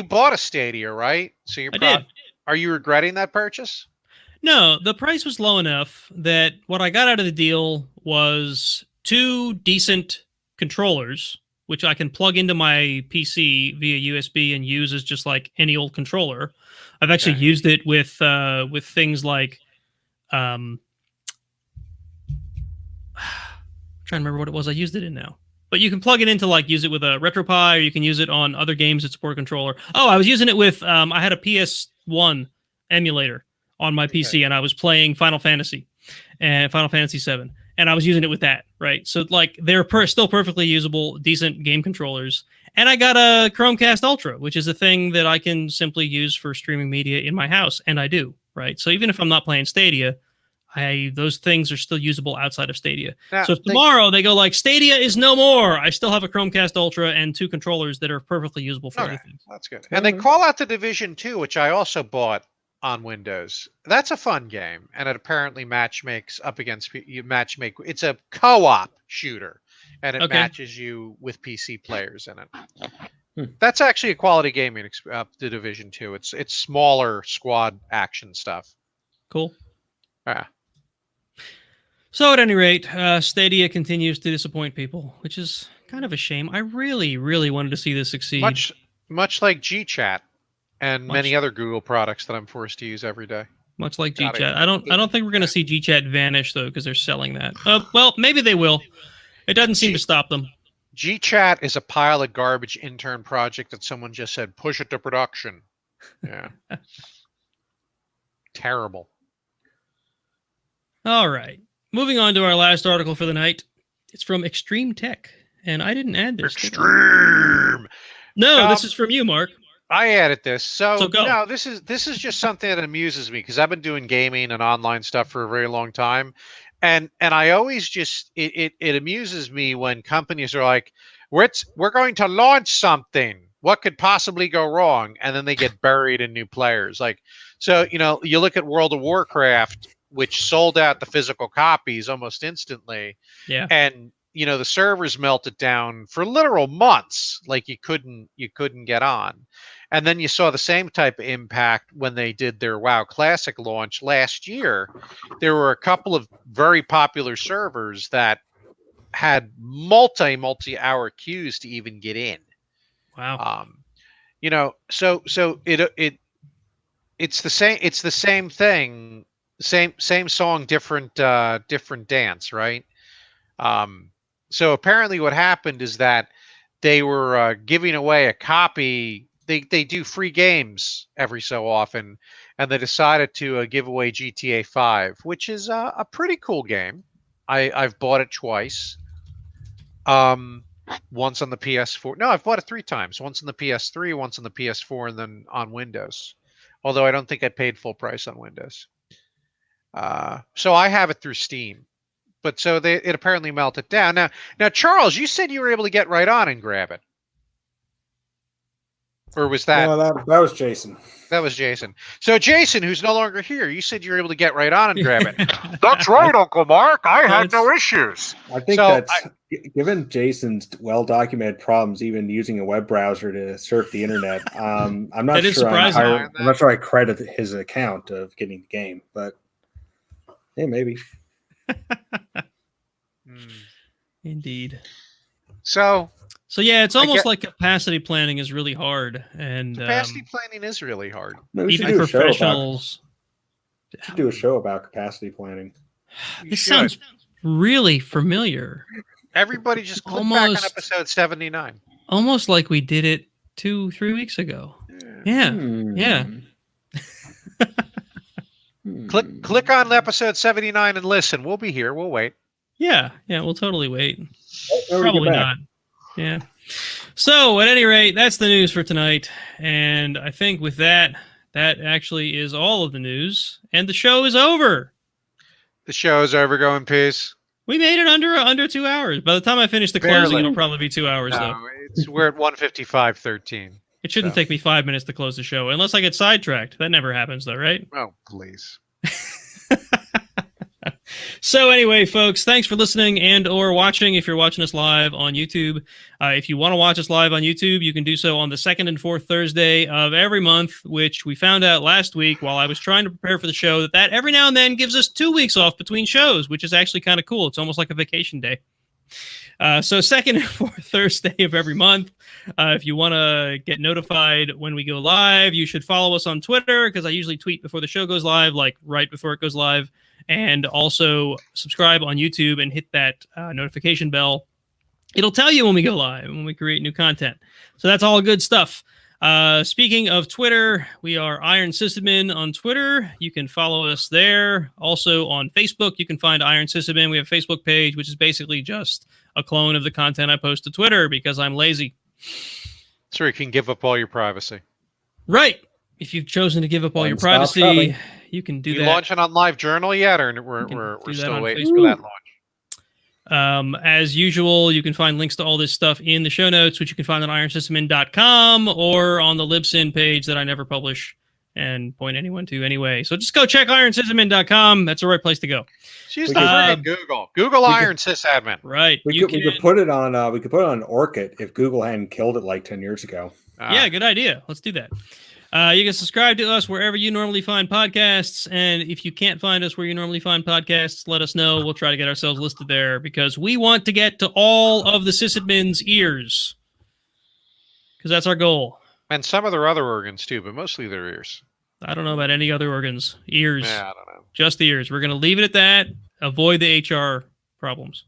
B: bought a Stadia, right? So
A: I did.
B: Are you regretting that purchase?
A: No, the price was low enough that what I got out of the deal was 2 decent controllers, which I can plug into my PC via USB and use as just like any old controller. I've actually used it with things like I'm trying to remember what it was I used it in now. But you can plug it into, like, use it with a RetroPie, or you can use it on other games that support a controller. Oh, I was using it with, I had a PS1 emulator on my PC, and I was playing Final Fantasy and Final Fantasy 7, and I was using it with that, right? So, like, they're still perfectly usable, decent game controllers. And I got a Chromecast Ultra, which is a thing that I can simply use for streaming media in my house, and I do, right? So even if I'm not playing Stadia, those things are still usable outside of Stadia.
B: Now,
A: so if tomorrow they go like, Stadia is no more, I still have a Chromecast Ultra and 2 controllers that are perfectly usable for anything.
B: That's good. And they call out the Division 2, which I also bought on Windows. That's a fun game, and it apparently matchmakes up against It's a co-op shooter, and it matches you with PC players in it. That's actually a quality gaming. The Division 2. It's smaller squad action stuff.
A: Cool.
B: Yeah.
A: So at any rate, Stadia continues to disappoint people, which is kind of a shame. I really, really wanted to see this succeed.
B: Much like GChat and many other Google products that I'm forced to use every day.
A: Much like GChat. I don't think we're going to see GChat vanish, though, because they're selling that. Well, maybe they will. It doesn't seem to stop them.
B: GChat is a pile of garbage intern project that someone just said, push it to production. Yeah. Terrible.
A: All right. Moving on to our last article for the night. It's from Extreme Tech, and I didn't add this.
B: Extreme.
A: No, this is from you, Mark.
B: I added this. So
A: go.
B: No, this is just something that amuses me because I've been doing gaming and online stuff for a very long time. And I always just it amuses me when companies are like, we're going to launch something. What could possibly go wrong? And then they get buried in new players. Like, so, you look at World of Warcraft, which sold out the physical copies almost instantly.
A: Yeah.
B: And, the servers melted down for literal months. Like you couldn't get on. And then you saw the same type of impact when they did their WoW Classic launch last year. There were a couple of very popular servers that had multi-hour queues to even get in.
A: Wow.
B: So it's the same thing, same song, different dance, right? So apparently what happened is that they were giving away a copy. They do free games every so often, and they decided to give away GTA 5, which is a pretty cool game. I've bought it twice. Once on the PS4. No, I've bought it 3 times. Once on the PS3, once on the PS4, and then on Windows. Although I don't think I paid full price on Windows. So I have it through Steam. But so it apparently melted down. Now, Charles, you said you were able to get right on and grab it. Or was that?
C: No, that was Jason.
B: That was Jason. So Jason, who's no longer here, you said you were able to get right on and grab it.
F: That's right, Uncle Mark. I had no
A: That's-
F: issues.
C: I think
B: So
C: that's given Jason's well-documented problems, even using a web browser to surf the internet. I'm not
A: That is
C: sure.
A: surprising.
C: I'm not sure I credit his account of getting the game, but hey, maybe.
A: Indeed.
B: So
A: So yeah, it's
B: I
A: almost
B: get-
A: like capacity planning is really hard, and
B: capacity planning is really hard.
C: Maybe we should
A: even
C: do a show about,
A: professionals.
C: should do a show about capacity planning.
B: You
A: This
B: should.
A: sounds really familiar,
B: Everybody just click back on
A: almost-
B: episode 79.
A: almost like we did it 2-3 weeks ago. Yeah, yeah.
B: Click on episode 79 and listen. We'll be here. We'll wait.
A: yeah. We'll totally wait.
C: Oh,
A: Probably
C: get back.
A: not. Yeah. So at any rate, that's the news for tonight, and I think with that actually is all of the news, and the show is over.
B: The show's over. Go in peace.
A: We made it under 2 hours. By the time I finish the closing,
B: Barely.
A: it'll probably be 2 hours though.
B: No, we're at 1:55:13.
A: It shouldn't
B: So.
A: take me 5 minutes to close the show, unless I get sidetracked. That never happens, though, right?
B: Oh, please.
A: So anyway, folks, thanks for listening and or watching if you're watching us live on YouTube. If you want to watch us live on YouTube, you can do so on the second and fourth Thursday of every month, which we found out last week while I was trying to prepare for the show that every now and then gives us 2 weeks off between shows, which is actually kind of cool. It's almost like a vacation day. So second and fourth Thursday of every month. If you want to get notified when we go live, you should follow us on Twitter because I usually tweet before the show goes live, like right before it goes live. And also subscribe on YouTube and hit that notification bell. It'll tell you when we go live, when we create new content. So that's all good stuff. Speaking of Twitter, we are Iron Sysadmin on Twitter. You can follow us there. Also on Facebook, you can find Iron Sysadmin. We have a Facebook page, which is basically just a clone of the content I post to Twitter because I'm lazy.
B: So you can give up all your privacy.
A: Right. If you've chosen to give up all your
C: One-stop
A: privacy,
C: shopping.
A: you can do
B: You
A: that.
B: launching on Live Journal yet, or we're
A: can do that
B: still
A: on
B: waiting
A: Facebook.
B: for that launch?
A: As usual, you can find links to all this stuff in the show notes, which you can find on ironsysadmin.com or on the Libsyn page that I never publish and point anyone to anyway. So just go check ironsysadmin.com. That's the right place to go.
B: She's
C: We
B: the
C: could-
B: friggin' Google. Google
C: we
B: Iron Sysadmin.
A: Right.
C: We
A: You
C: could put it on Orkut if Google hadn't killed it like 10 years ago.
A: Yeah, good idea. Let's do that. You can subscribe to us wherever you normally find podcasts. And if you can't find us where you normally find podcasts, let us know. We'll try to get ourselves listed there because we want to get to all of the sysadmin's ears because that's our goal.
B: And some of their other organs too, but mostly their ears.
A: I don't know about any other organs. Ears.
B: Yeah, I don't know.
A: Just the ears. We're going to leave it at that. Avoid the HR problems.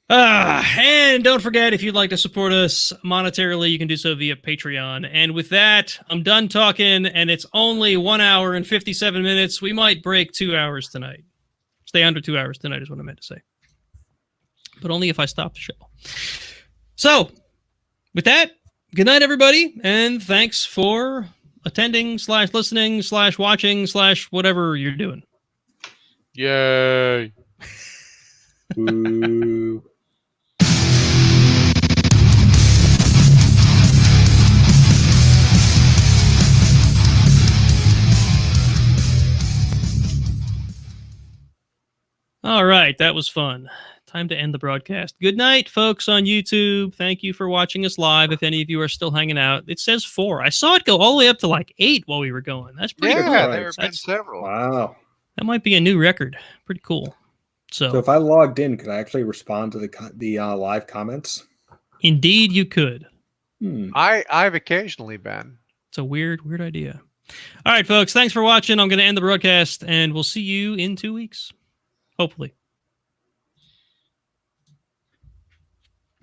A: And don't forget, if you'd like to support us monetarily, you can do so via Patreon. And with that, I'm done talking, and it's only 1 hour and 57 minutes. We might break 2 hours tonight. Stay under 2 hours tonight is what I meant to say. But only if I stop the show. So, with that, good night, everybody, and thanks for attending / listening / watching / whatever you're doing.
B: Yay.
C: Ooh.
A: All right, that was fun. Time to end the broadcast. Good night, folks on YouTube. Thank you for watching us live. If any of you are still hanging out, it says 4. I saw it go all the way up to like 8 while we were going. That's pretty
B: Yeah,
A: cool.
B: there have been
A: That's-
B: several.
C: Wow.
A: That might be a new record. Pretty cool.
C: So
A: So,
C: if I logged in, could I actually respond to the live comments?
A: indeed, you could.
B: I've occasionally been.
A: It's a weird idea. All right, folks. Thanks for watching. I'm going to end the broadcast, and we'll see you in 2 weeks. Hopefully.